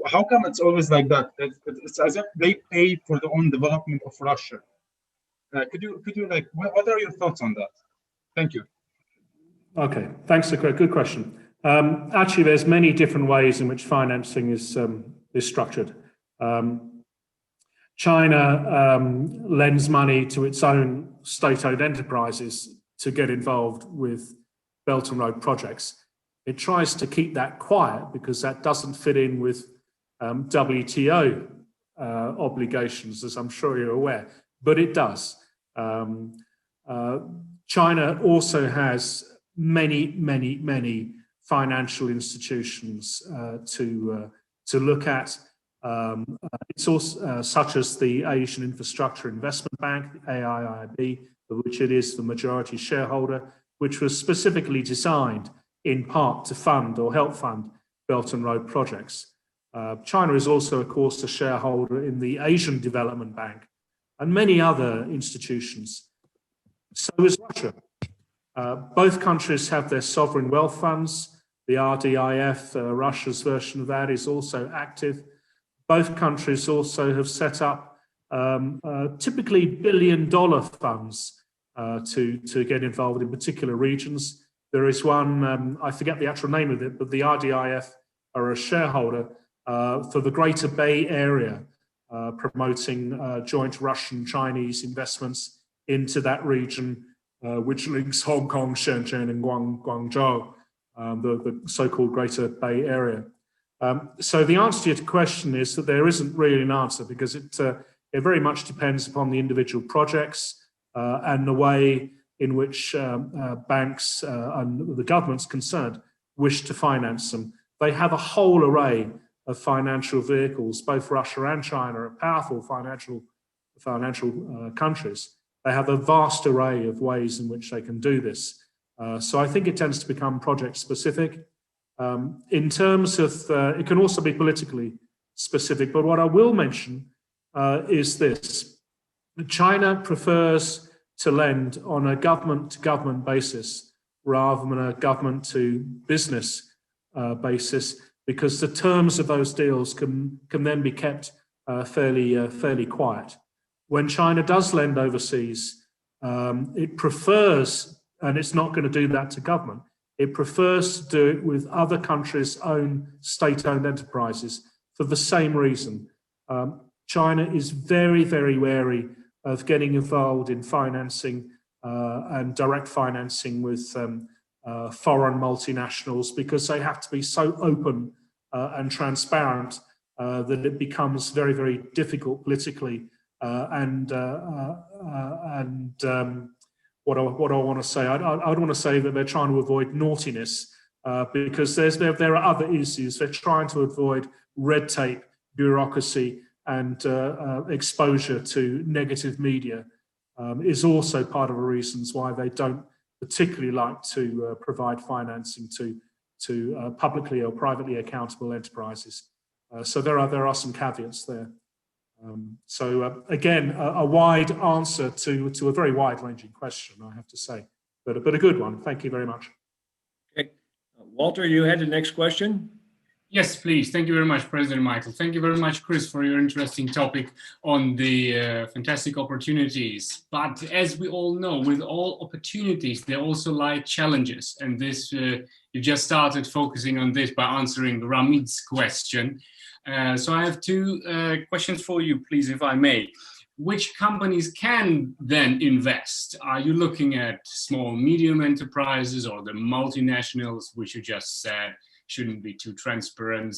How come it's always like that? It's as if they pay for their own development of Russia. Could you like, what are your thoughts on that? Thank you. Okay, thanks, good question. Actually, there's many different ways in which financing is structured. China lends money to its own state-owned enterprises to get involved with Belt and Road projects. It tries to keep that quiet because that doesn't fit in with WTO obligations, as I'm sure you're aware, but it does. China also has many financial institutions to look at. It's also such as the Asian Infrastructure Investment Bank, the AIIB, of which it is the majority shareholder, which was specifically designed in part to fund or help fund Belt and Road projects. China is also, of course, a shareholder in the Asian Development Bank and many other institutions. So is Russia. Both countries have their sovereign wealth funds. The RDIF, Russia's version of that, is also active. Both countries also have set up typically billion-dollar funds to get involved in particular regions. There is one, I forget the actual name of it, but the RDIF are a shareholder for the Greater Bay Area, promoting joint Russian-Chinese investments into that region, which links Hong Kong, Shenzhen, and Guangzhou, the so-called Greater Bay Area. So the answer to your question is that there isn't really an answer because it very much depends upon the individual projects and the way in which banks and the governments concerned wish to finance them. They have a whole array of financial vehicles. Both Russia and China are powerful financial countries. They have a vast array of ways in which they can do this. So I think it tends to become project specific. In terms of, it can also be politically specific, but what I will mention is this. China prefers to lend on a government-to-government basis rather than a government-to-business basis, because the terms of those deals can then be kept fairly quiet. When China does lend overseas, it prefers, and it's not going to do that to government, it prefers to do it with other countries' own state-owned enterprises for the same reason. China is very wary of getting involved in financing and direct financing with foreign multinationals because they have to be so open and transparent that it becomes very difficult politically. What I want to say, I don't want to say that they're trying to avoid naughtiness because there are other issues. They're trying to avoid red tape, bureaucracy, and exposure to negative media is also part of the reasons why they don't particularly like to provide financing to publicly or privately accountable enterprises. So there are some caveats there. So again, a wide answer to a very wide-ranging question, I have to say, but a good one. Thank you very much. Okay. Walter, you had the next question? Yes, please. Thank you very much, President Michael. Thank you very much, Chris, for your interesting topic on the fantastic opportunities. But as we all know, with all opportunities, there also lie challenges. And this, you just started focusing on this by answering Ramid's question. So I have two questions for you, please, if I may. Which companies can then invest? Are you looking at small, medium enterprises or the multinationals, which you just said shouldn't be too transparent,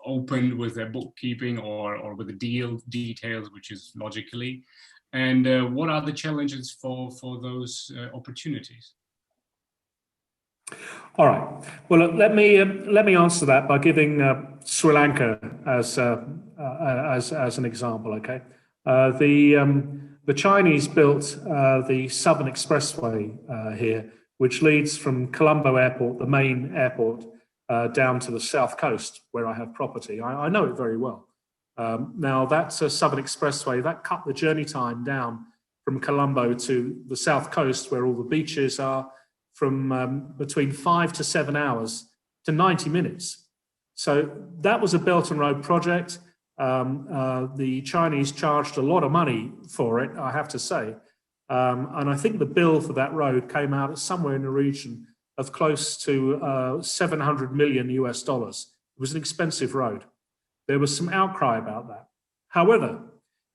open with their bookkeeping or with the deal details, which is logically? And what are the challenges for those opportunities? All right. Well, let me answer that by giving Sri Lanka as an example. Okay, the Chinese built the Southern Expressway here, which leads from Colombo Airport, the main airport, down to the south coast where I have property. I know it very well. Now that's a Southern Expressway that cut the journey time down from Colombo to the south coast where all the beaches are, from between 5 to 7 hours to 90 minutes. So that was a Belt and Road project. The Chinese charged a lot of money for it, I have to say. And I think the bill for that road came out at somewhere in the region of close to 700 million US dollars. It was an expensive road. There was some outcry about that. However,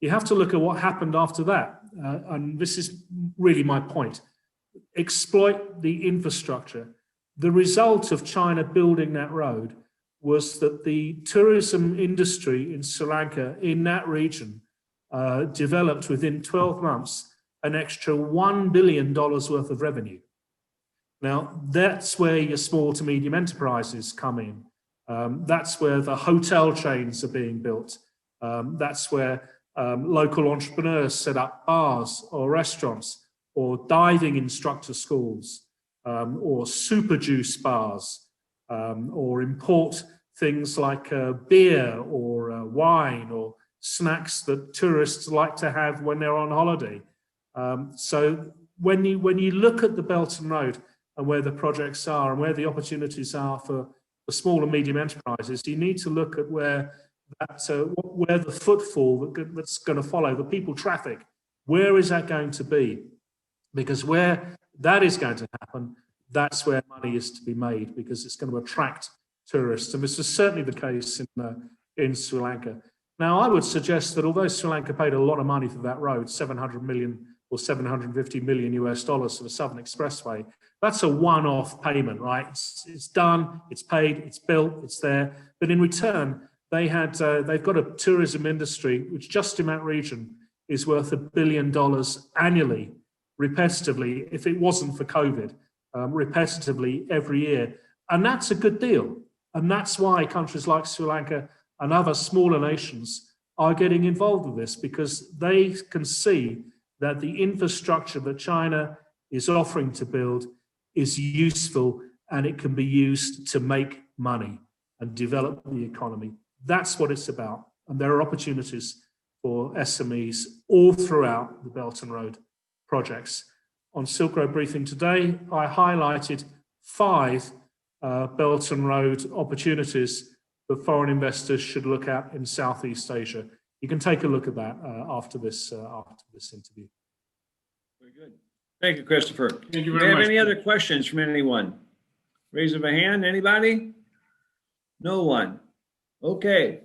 you have to look at what happened after that. And this is really my point. Exploit the infrastructure. The result of China building that road was that the tourism industry in Sri Lanka, in that region, developed within 12 months an extra $1 billion worth of revenue. Now, that's where your small to medium enterprises come in. That's where the hotel chains are being built. That's where local entrepreneurs set up bars or restaurants or diving instructor schools or super juice bars or import things like beer or wine or snacks that tourists like to have when they're on holiday. So when you look at the Belt and Road and where the projects are and where the opportunities are for small and medium enterprises, you need to look at where the footfall that's going to follow, the people traffic, where is that going to be? Because where that is going to happen, that's where money is to be made, because it's going to attract tourists. And this is certainly the case in Sri Lanka. Now, I would suggest that although Sri Lanka paid a lot of money for that road, 700 million or 750 million US dollars for the Southern Expressway, that's a one-off payment, right? It's done, it's paid, it's built, it's there. But in return, they've got a tourism industry which just in that region is worth $1 billion annually, repetitively, if it wasn't for COVID, repetitively every year. And that's a good deal. And that's why countries like Sri Lanka and other smaller nations are getting involved with this, because they can see that the infrastructure that China is offering to build is useful and it can be used to make money and develop the economy. That's what it's about. And there are opportunities for SMEs all throughout the Belt and Road projects. On Silk Road Briefing today, I highlighted 5 Belt and Road opportunities that foreign investors should look at in Southeast Asia. You can take a look at that after this interview. Very good. Thank you, Christopher. Thank you Do very you have much. any other questions from anyone? Raise of a hand, anybody? No one. Okay.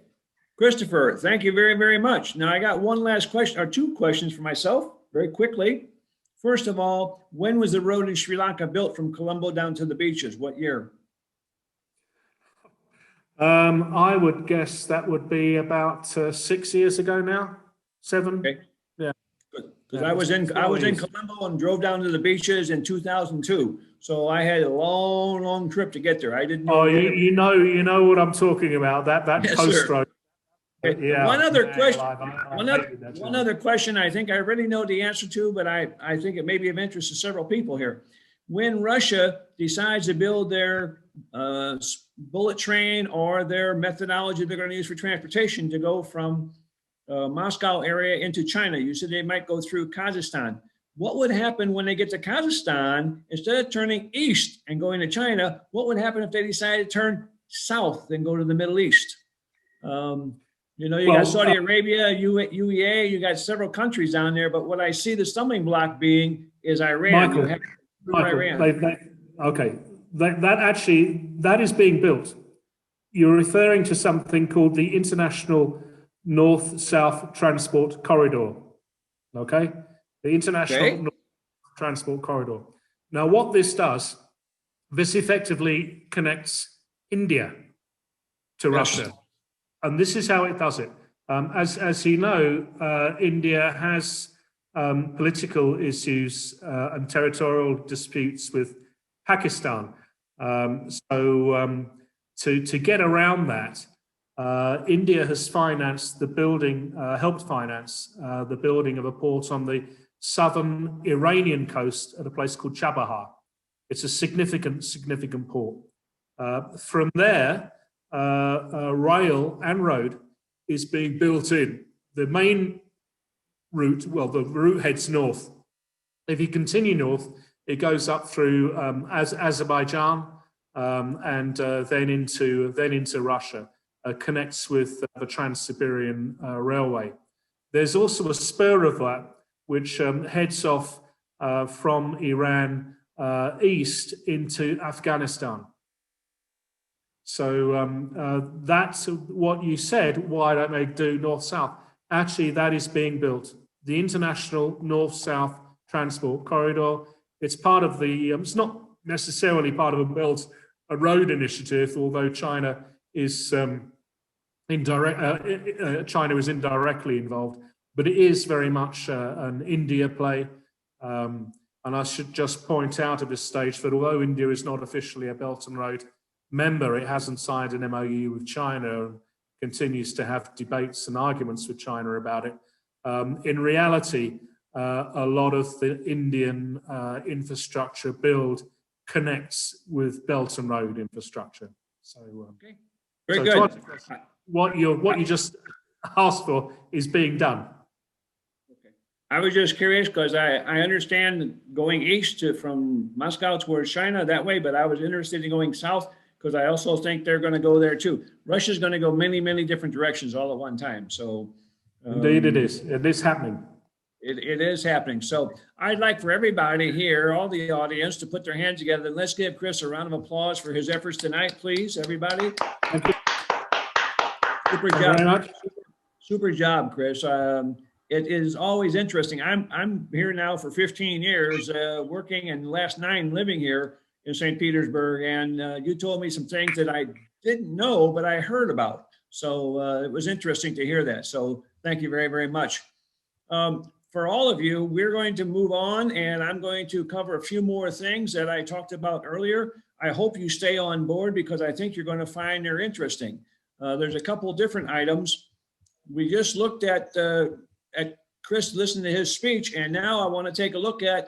Christopher, thank you very, very much. Now I got one last question, or 2 questions for myself, very quickly. First of all, when was the road in Sri Lanka built from Colombo down to the beaches? What year? I would guess that would be about 6 years ago now, 7. Okay. Yeah. Good. Because I was in Colombo and drove down to the beaches in 2002. So I had a long, long trip to get there. I didn't know. Oh, you know what I'm talking about, that Yes, coast sir. road. Okay. Yeah. One other question. That's One right. other question I think I already know the answer to, but I think it may be of interest to several people here. When Russia decides to build their bullet train or their methodology they're going to use for transportation to go from Moscow area into China, you said they might go through Kazakhstan. What would happen when they get to Kazakhstan, instead of turning east and going to China, what would happen if they decided to turn south and go to the Middle East? You got Saudi Arabia, UEA, you got several countries down there, but what I see the stumbling block being is Iran. That is being built. You're referring to something called the International North-South Transport Corridor, okay? The International North Transport Corridor. Now, what this does, this effectively connects India to Russia. And this is how it does it. As you know, India has political issues and territorial disputes with Pakistan. To get around that, India has financed the building, helped finance the building of a port on the southern Iranian coast at a place called Chabahar. It's a significant port. From there, rail and road is being built in. The main route, the route heads north. If you continue north, it goes up through Azerbaijan, and then into Russia. Connects with the Trans-Siberian Railway. There's also a spur of that which heads off from Iran east into Afghanistan. So that's what you said, why don't they do north-south? Actually, that is being built. The international north-south transport corridor, it's part of the, it's not necessarily part of a Belt and Road initiative, although China is China is indirectly involved, but it is very much an India play. And I should just point out at this stage that although India is not officially a Belt and Road member, it hasn't signed an MOU with China and continues to have debates and arguments with China about it. In reality, a lot of the Indian infrastructure build connects with Belt and Road infrastructure. So, okay. Very good. What you just asked for is being done. Okay. I was just curious because I understand going east from Moscow towards China that way, but I was interested in going south because I also think they're going to go there too. Russia's going to go many, many different directions all at one time. So indeed it is. It is happening. It is happening. So I'd like for everybody here, all the audience, to put their hands together. And let's give Chris a round of applause for his efforts tonight, please, everybody. Thank you. Super job. Very much. Super job, Chris. It is always interesting. I'm here now for 15 years, working, and the last 9 living here in St. Petersburg. And you told me some things that I didn't know, but I heard about. So it was interesting to hear that. So thank you very, very much. For all of you, we're going to move on, and I'm going to cover a few more things that I talked about earlier. I hope you stay on board because I think you're going to find they're interesting. There's a couple of different items. We just looked at Chris, listened to his speech, and now I want to take a look at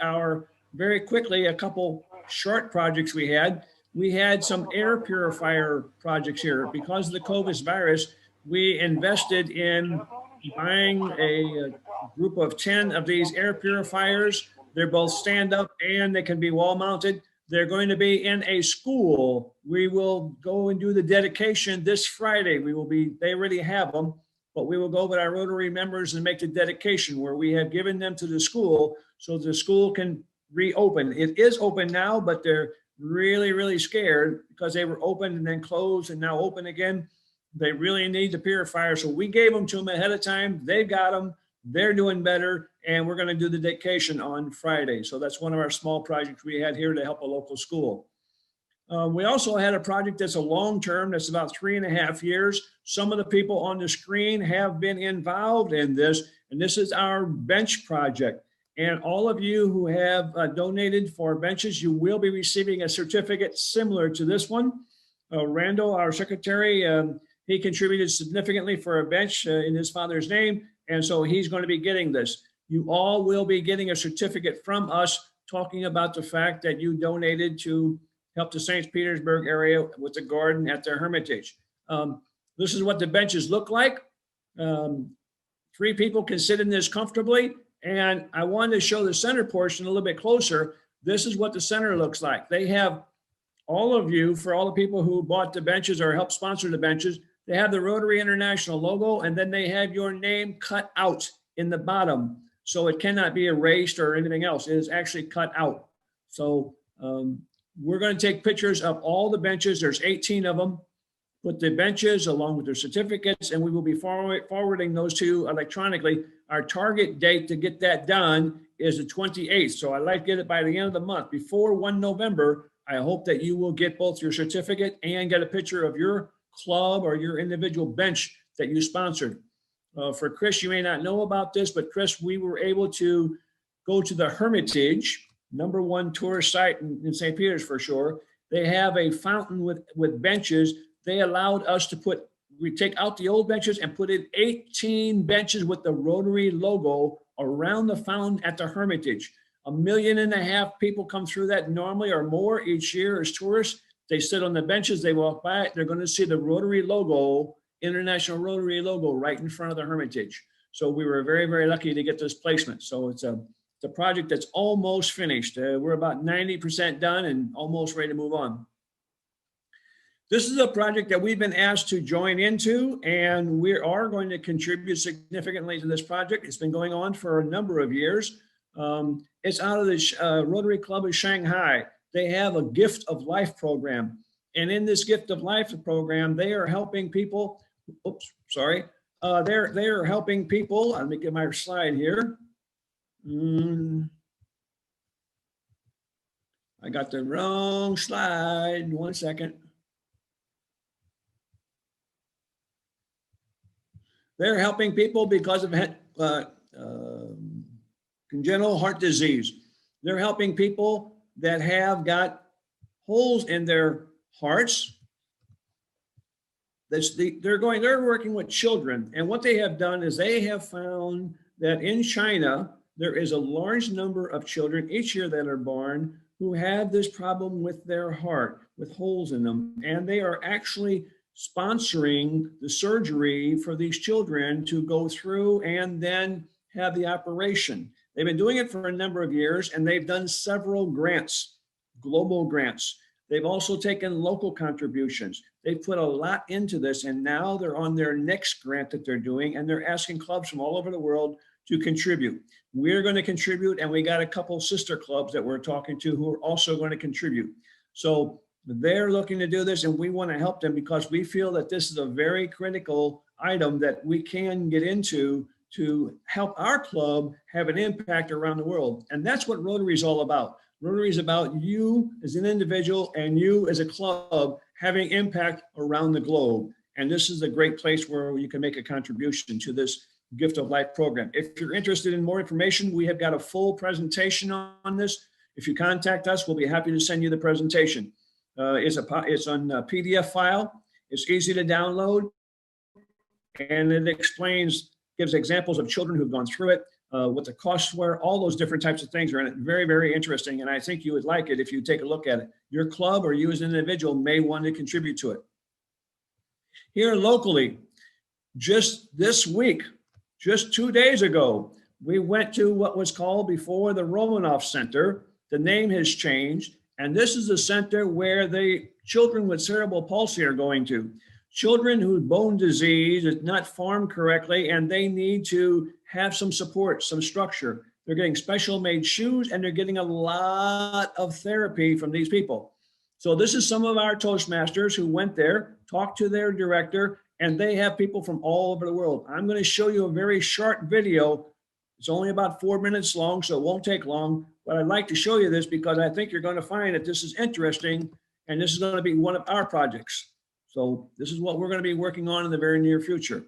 very quickly, a couple short projects we had. We had some air purifier projects here. Because of the COVID virus, we invested in buying a group of 10 of these air purifiers. They're both stand-up and they can be wall-mounted. They're going to be in a school. We will go and do the dedication this Friday. They already have them, but we will go with our Rotary members and make the dedication where we have given them to the school so the school can reopen. It is open now, but they're really, really scared because they were open and then closed and now open again. They really need the purifier. So we gave them to them ahead of time. They got them. They're doing better. And we're going to do the dedication on Friday. So that's one of our small projects we had here to help a local school. We also had a project that's a long-term, that's about 3.5 years. Some of the people on the screen have been involved in this, and this is our bench project. And all of you who have donated for benches, you will be receiving a certificate similar to this one. Randall, our secretary, he contributed significantly for a bench in his father's name, and so he's going to be getting this. You all will be getting a certificate from us talking about the fact that you donated to help the St. Petersburg area with the garden at the Hermitage. This is what the benches look like. 3 people can sit in this comfortably, and I wanted to show the center portion a little bit closer. This is what the center looks like. They have all of you, for all the people who bought the benches or helped sponsor the benches, they have the Rotary International logo, and then they have your name cut out in the bottom. So it cannot be erased or anything else. It is actually cut out. So we're going to take pictures of all the benches. There's 18 of them. Put the benches along with their certificates, and we will be forwarding those to you electronically. Our target date to get that done is the 28th. So I'd like to get it by the end of the month. Before 1 November, I hope that you will get both your certificate and get a picture of your club or your individual bench that you sponsored. For Chris, you may not know about this, but Chris, we were able to go to the Hermitage, #1 tourist site in St. Peter's for sure. They have a fountain with benches. They allowed us to we take out the old benches and put in 18 benches with the Rotary logo around the fountain at the Hermitage. 1.5 million people come through that normally or more each year as tourists. They sit on the benches, they walk by it, they're going to see the Rotary logo, International Rotary logo, right in front of the Hermitage. So we were very, very lucky to get this placement. So it's a project that's almost finished. We're about 90% done and almost ready to move on. This is a project that we've been asked to join into, and we are going to contribute significantly to this project. It's been going on for a number of years. It's out of the Rotary Club of Shanghai. They have a Gift of Life program. And in this Gift of Life program, they are helping people, they're helping people, let me get my slide here. I got the wrong slide, 1 second. They're helping people because of congenital heart disease. They're helping people that have got holes in their hearts. They're working with children. And what they have done is they have found that in China, there is a large number of children each year that are born who have this problem with their heart, with holes in them. And they are actually sponsoring the surgery for these children to go through and then have the operation. They've been doing it for a number of years, and they've done several grants, global grants. They've also taken local contributions. They've put a lot into this, and now they're on their next grant that they're doing, and they're asking clubs from all over the world to contribute. We're going to contribute, and we got a couple sister clubs that we're talking to who are also going to contribute. So they're looking to do this, and we want to help them because we feel that this is a very critical item that we can get into to help our club have an impact around the world. And that's what Rotary is all about. Rotary is about you as an individual and you as a club having impact around the globe. And this is a great place where you can make a contribution to this Gift of Life program. If you're interested in more information, we have got a full presentation on this. If you contact us, we'll be happy to send you the presentation. It's on a PDF file. It's easy to download, and it gives examples of children who've gone through it, what the costs were, all those different types of things are in it. Very, very interesting, and I think you would like it if you take a look at it. Your club or you as an individual may want to contribute to it. Here locally, just this week, just 2 days ago, we went to what was called before the Romanov Center. The name has changed. And this is a center where the children with cerebral palsy are going to. Children whose bone disease is not formed correctly, and they need to have some support, some structure. They're getting special made shoes, and they're getting a lot of therapy from these people. So this is some of our Toastmasters who went there, talked to their director, and they have people from all over the world. I'm going to show you a very short video. It's only about 4 minutes long, so it won't take long. But I'd like to show you this because I think you're going to find that this is interesting, and this is going to be one of our projects. So this is what we're going to be working on in the very near future.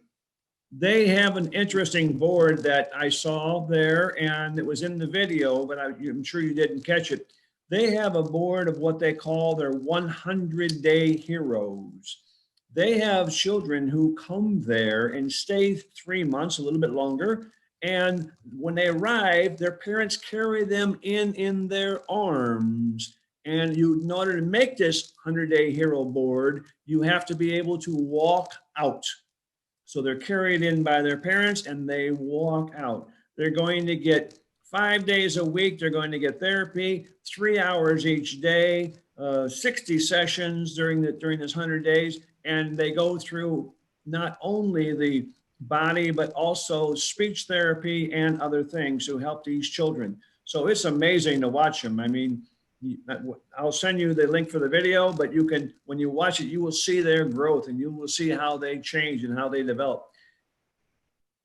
They have an interesting board that I saw there, and it was in the video, but I'm sure you didn't catch it. They have a board of what they call their 100-day heroes. They have children who come there and stay 3 months, a little bit longer. And when they arrive, their parents carry them in their arms. And in order to make this 100-day hero board, you have to be able to walk out. So they're carried in by their parents and they walk out. They're going to get 5 days a week. They're going to get therapy, 3 hours each day, 60 sessions during this 100 days. And they go through not only the body, but also speech therapy and other things to help these children. So it's amazing to watch them. I mean, I'll send you the link for the video, but you can, when you watch it, you will see their growth and you will see how they change and how they develop.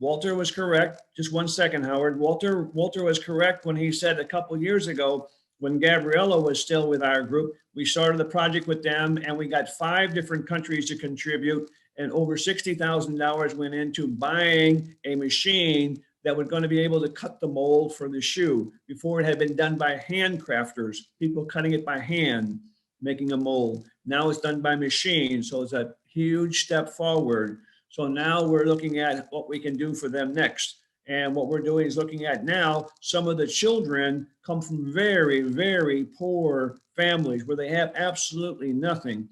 Walter was correct. Just 1 second, Howard. Walter was correct when he said a couple years ago, when Gabriella was still with our group, we started the project with them and we got 5 different countries to contribute, and over $60,000 went into buying a machine that was going to be able to cut the mold for the shoe. Before, it had been done by handcrafters, people cutting it by hand, making a mold. Now it's done by machine, so it's a huge step forward. So now we're looking at what we can do for them next. And what we're doing is looking at now, some of the children come from very, very poor families where they have absolutely nothing.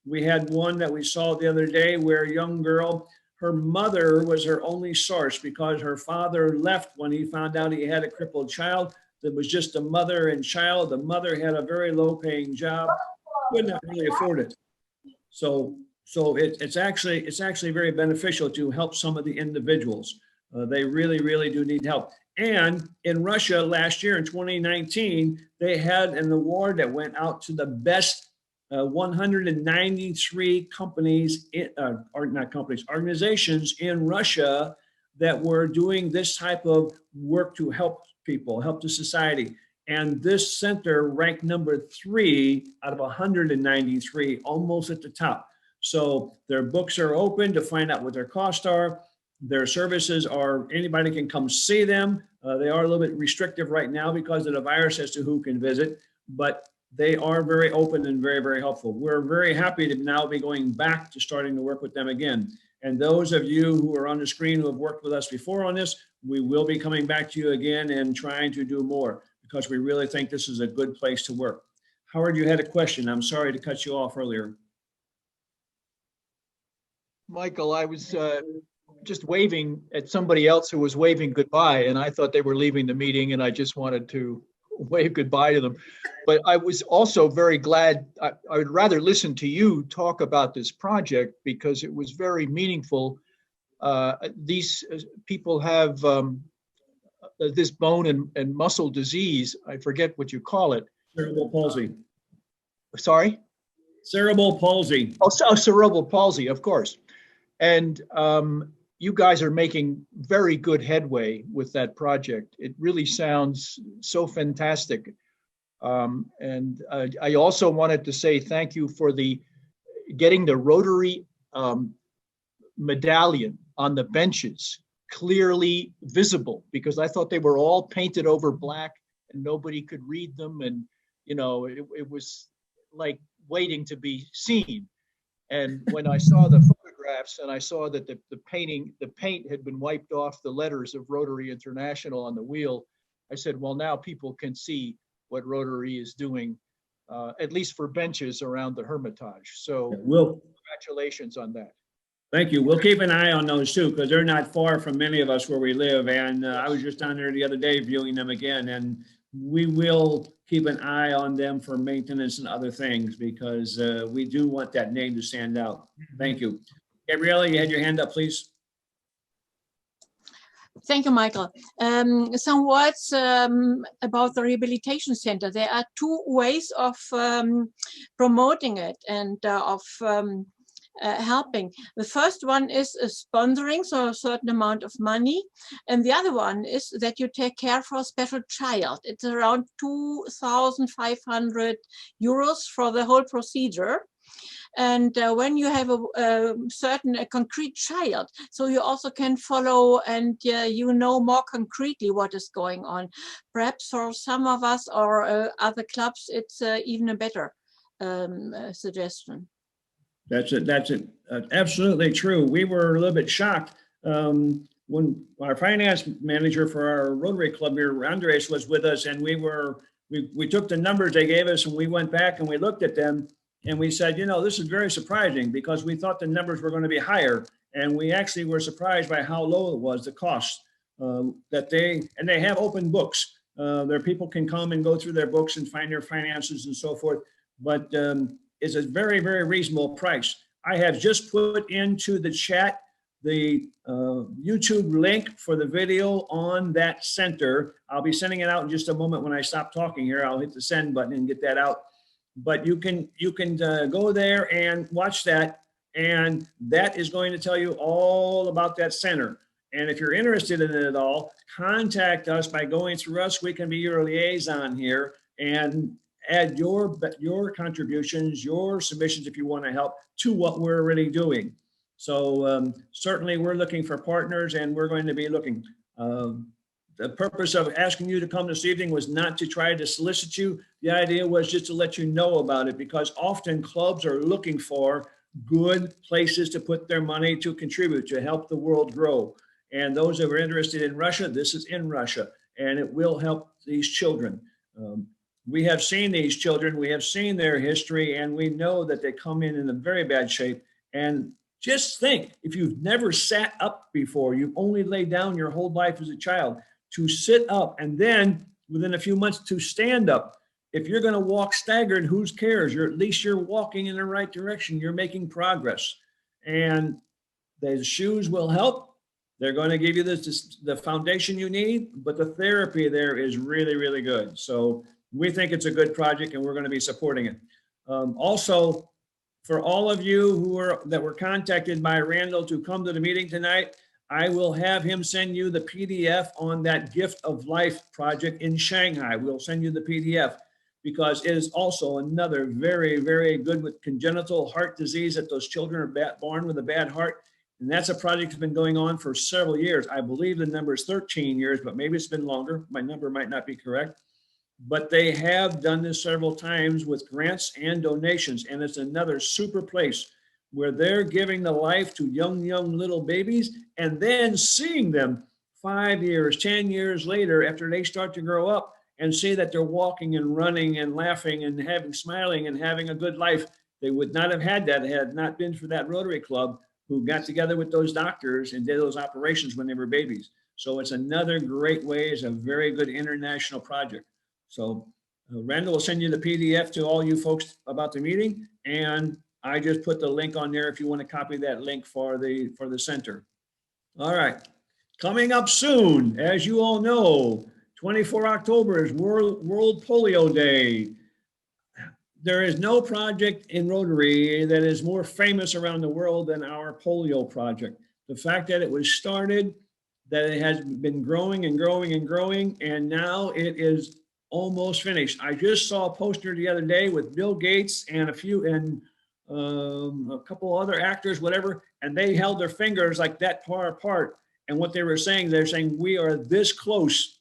We had one that we saw the other day where a young girl, her mother was her only source because her father left when he found out he had a crippled child. That was just a mother and child. The mother had a very low paying job, could not really afford it. So it's actually very beneficial to help some of the individuals. They really do need help. And in Russia last year in 2019, they had an award that went out to the best 193 companies, or not companies, organizations in Russia that were doing this type of work to help people, help the society. And this center ranked number 3 out of 193, almost at the top. So their books are open to find out what their costs are. Their services are, anybody can come see them. They are a little bit restrictive right now because of the virus as to who can visit, but they are very open and very helpful. We're very happy to now be going back to starting to work with them again. And those of you who are on the screen who have worked with us before on this, we will be coming back to you again and trying to do more because we really think this is a good place to work. Howard, you had a question. I'm sorry to cut you off earlier. Michael, I was just waving at somebody else who was waving goodbye, and I thought they were leaving the meeting, and I just wanted to wave goodbye to them. But I was also very glad. I would rather listen to you talk about this project because it was very meaningful. These people have this bone and muscle disease. I forget what you call it. Cerebral palsy. Sorry? Cerebral palsy. Oh, cerebral palsy, of course. And you guys are making very good headway with that project. It really sounds so fantastic. And I also wanted to say thank you for getting the Rotary medallion on the benches clearly visible, because I thought they were all painted over black and nobody could read them. And, you know, it was like waiting to be seen. And when I saw the photographs and I saw that the paint had been wiped off the letters of Rotary International on the wheel, I said, well, now people can see what Rotary is doing, at least for benches around the Hermitage. So congratulations on that. Thank you. We'll keep an eye on those too, because they're not far from many of us where we live. And I was just down there the other day viewing them again, and we will keep an eye on them for maintenance and other things because we do want that name to stand out. Thank you. Gabriella, you had your hand up, please. Thank you, Michael. Some words about the rehabilitation center. There are 2 ways of promoting it and of helping. The first one is sponsoring, so a certain amount of money. And the other one is that you take care for a special child. It's around 2,500 euros for the whole procedure. And when you have a concrete child, so you also can follow and you know more concretely what is going on. Perhaps for some of us or other clubs, it's even a better suggestion. That's absolutely true. We were a little bit shocked when our finance manager for our Rotary Club here, Andres, was with us, and we took the numbers they gave us and we went back and we looked at them and we said, you know, this is very surprising because we thought the numbers were going to be higher, and we actually were surprised by how low it was, the cost that they have open books. Their people can come and go through their books and find their finances and so forth, but it's a very reasonable price. I have just put into the chat the YouTube link for the video on that center. I'll be sending it out in just a moment. When I stop talking here, I'll hit the send button and get that out. But you can go there and watch that, and that is going to tell you all about that center. And if you're interested in it at all, contact us by going through us. We can be your liaison here and add your contributions, your submissions if you want to help to what we're already doing. So certainly we're looking for partners, and we're going to be looking. The purpose of asking you to come this evening was not to try to solicit you. The idea was just to let you know about it, because often clubs are looking for good places to put their money to contribute, to help the world grow. And those that are interested in Russia, this is in Russia, and it will help these children. We have seen these children, we have seen their history, and we know that they come in a very bad shape. And just think, if you've never sat up before, you've only laid down your whole life as a child, to sit up and then within a few months to stand up, if you're going to walk staggered, who cares? At least you're walking in the right direction. You're making progress. And the shoes will help. They're going to give you the foundation you need, but the therapy there is really, really good. So we think it's a good project and we're going to be supporting it. Also, for all of you that were contacted by Randall to come to the meeting tonight, I will have him send you the PDF on that Gift of Life project in Shanghai. We'll send you the PDF because it is also another very, very good with congenital heart disease that those children are born with a bad heart. And that's a project that's been going on for several years. I believe the number is 13 years, but maybe it's been longer. My number might not be correct. But they have done this several times with grants and donations. And it's another super place where they're giving the life to young little babies and then seeing them 5 years, 10 years later after they start to grow up and see that they're walking and running and laughing and smiling and having a good life. They would not have had that had it not been for that Rotary Club who got together with those doctors and did those operations when they were babies. So it's another great way. It's a very good international project. So Randall will send you the PDF to all you folks about the meeting. And I just put the link on there if you want to copy that link for the center. All right. Coming up soon, as you all know, 24 October is World Polio Day. There is no project in Rotary that is more famous around the world than our polio project. The fact that it was started, that it has been growing and growing and growing, and now it is almost finished. I just saw a poster the other day with Bill Gates and a couple other actors, whatever, and they held their fingers like that far apart. And what they were saying, they're saying, we are this close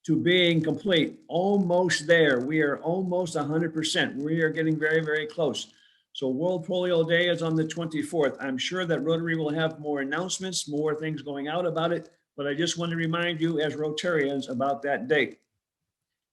to being complete, almost there. We are almost 100%. We are getting very, very close. So World Polio Day is on the 24th. I'm sure that Rotary will have more announcements, more things going out about it, but I just want to remind you as Rotarians about that date.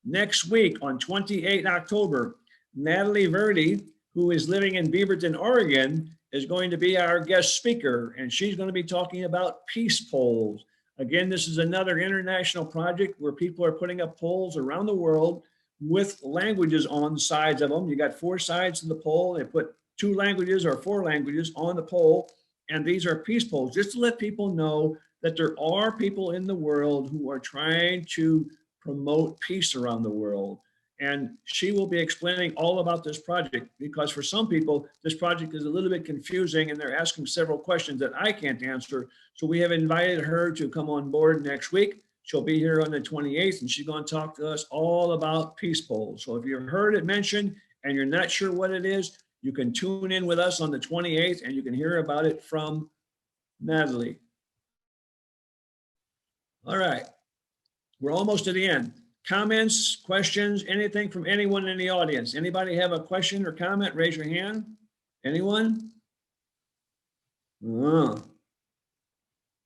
Next week on 28 October, Natalie Verdi, who is living in Beaverton, Oregon, is going to be our guest speaker, and she's going to be talking about peace poles. Again, this is another international project where people are putting up poles around the world with languages on the sides of them. You got 4 sides to the pole. They put 2 languages or 4 languages on the pole, and these are peace poles, just to let people know that there are people in the world who are trying to promote peace around the world. And she will be explaining all about this project because for some people, this project is a little bit confusing and they're asking several questions that I can't answer. So we have invited her to come on board next week. She'll be here on the 28th and she's going to talk to us all about peace poles. So if you've heard it mentioned and you're not sure what it is, you can tune in with us on the 28th and you can hear about it from Natalie. All right. We're almost to the end. Comments, questions, anything from anyone in the audience? Anybody have a question or comment? Raise your hand. Anyone?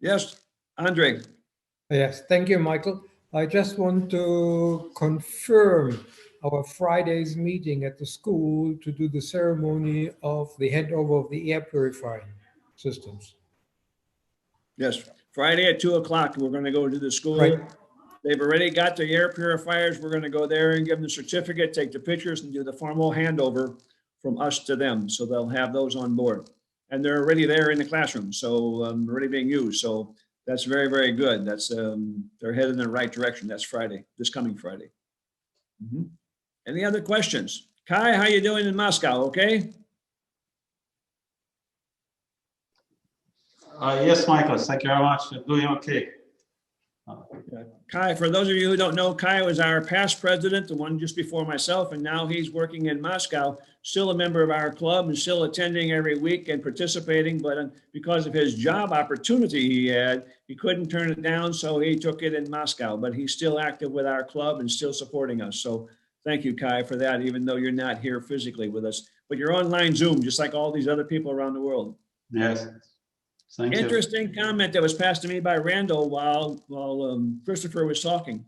Yes, Andre. Yes, thank you, Michael. I just want to confirm our Friday's meeting at the school to do the ceremony of the handover of the air purifying systems. Yes, Friday at 2 o'clock, we're going to go to the school. Right. They've already got the air purifiers. We're going to go there and give them the certificate, take the pictures and do the formal handover from us to them. So they'll have those on board and they're already there in the classroom. So already being used. So that's very, very good. That's they're headed in the right direction. That's Friday, this coming Friday. Any other questions? Kai, how you doing in Moscow? Okay. Yes, Michael, thank you very much. Doing okay. Kai, for those of you who don't know, Kai was our past president, the one just before myself, and now he's working in Moscow, still a member of our club and still attending every week and participating, but because of his job opportunity he had, he couldn't turn it down, so he took it in Moscow, but he's still active with our club and still supporting us. So thank you, Kai, for that, even though you're not here physically with us, but you're online Zoom, just like all these other people around the world. Yes. Thank you. Interesting comment that was passed to me by Randall while Christopher was talking.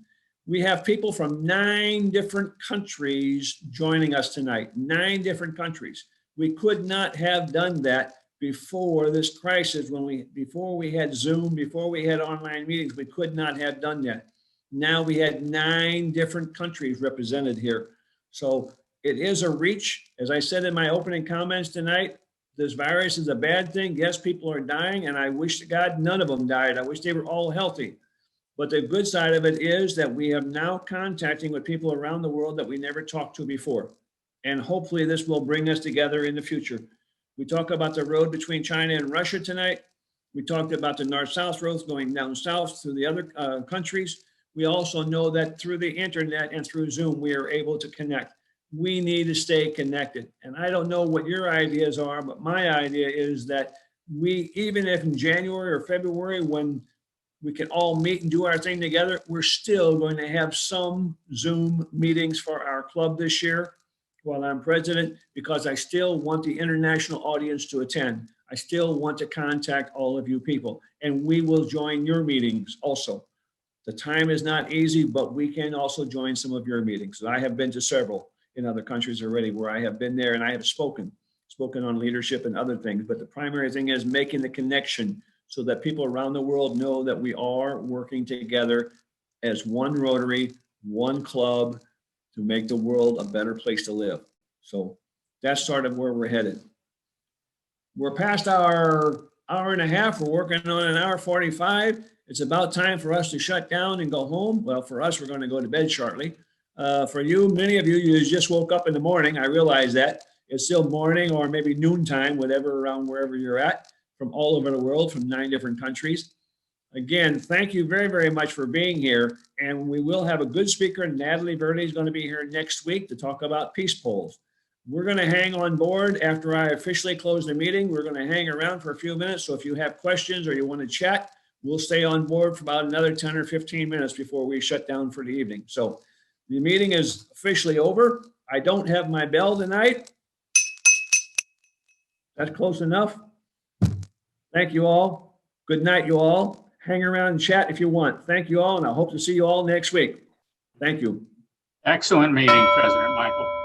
We have people from 9 different countries joining us tonight, 9 different countries. We could not have done that before this crisis, before we had Zoom, before we had online meetings, we could not have done that. Now we had 9 different countries represented here. So it is a reach. As I said in my opening comments tonight, this virus is a bad thing. Yes, people are dying, and I wish to God none of them died. I wish they were all healthy. But the good side of it is that we have now contacting with people around the world that we never talked to before. And hopefully this will bring us together in the future. We talk about the road between China and Russia tonight. We talked about the north-south roads going down south through the other countries. We also know that through the internet and through Zoom, we are able to connect. We need to stay connected. And I don't know what your ideas are, but my idea is that we, even if in January or February, when we can all meet and do our thing together, we're still going to have some Zoom meetings for our club this year while I'm president, because I still want the international audience to attend. I still want to contact all of you people, and we will join your meetings also. The time is not easy, but we can also join some of your meetings. I have been to several in other countries already where I have been there, and I have spoken on leadership and other things. But the primary thing is making the connection so that people around the world know that we are working together as one Rotary, one club to make the world a better place to live. So that's sort of where we're headed. We're past our hour and a half. We're working on an hour 45. It's about time for us to shut down and go home. Well, for us, we're going to go to bed shortly. For you, many of you, you just woke up in the morning. I realize that. It's still morning or maybe noontime, whatever, around wherever you're at, from all over the world, from 9 different countries. Again, thank you very, very much for being here. And we will have a good speaker. Natalie Verde is going to be here next week to talk about peace polls. We're going to hang on board after I officially close the meeting. We're going to hang around for a few minutes. So if you have questions or you want to chat, we'll stay on board for about another 10 or 15 minutes before we shut down for the evening. So the meeting is officially over. I don't have my bell tonight. That's close enough. Thank you all. Good night, you all. Hang around and chat if you want. Thank you all, and I hope to see you all next week. Thank you. Excellent meeting, President Michael.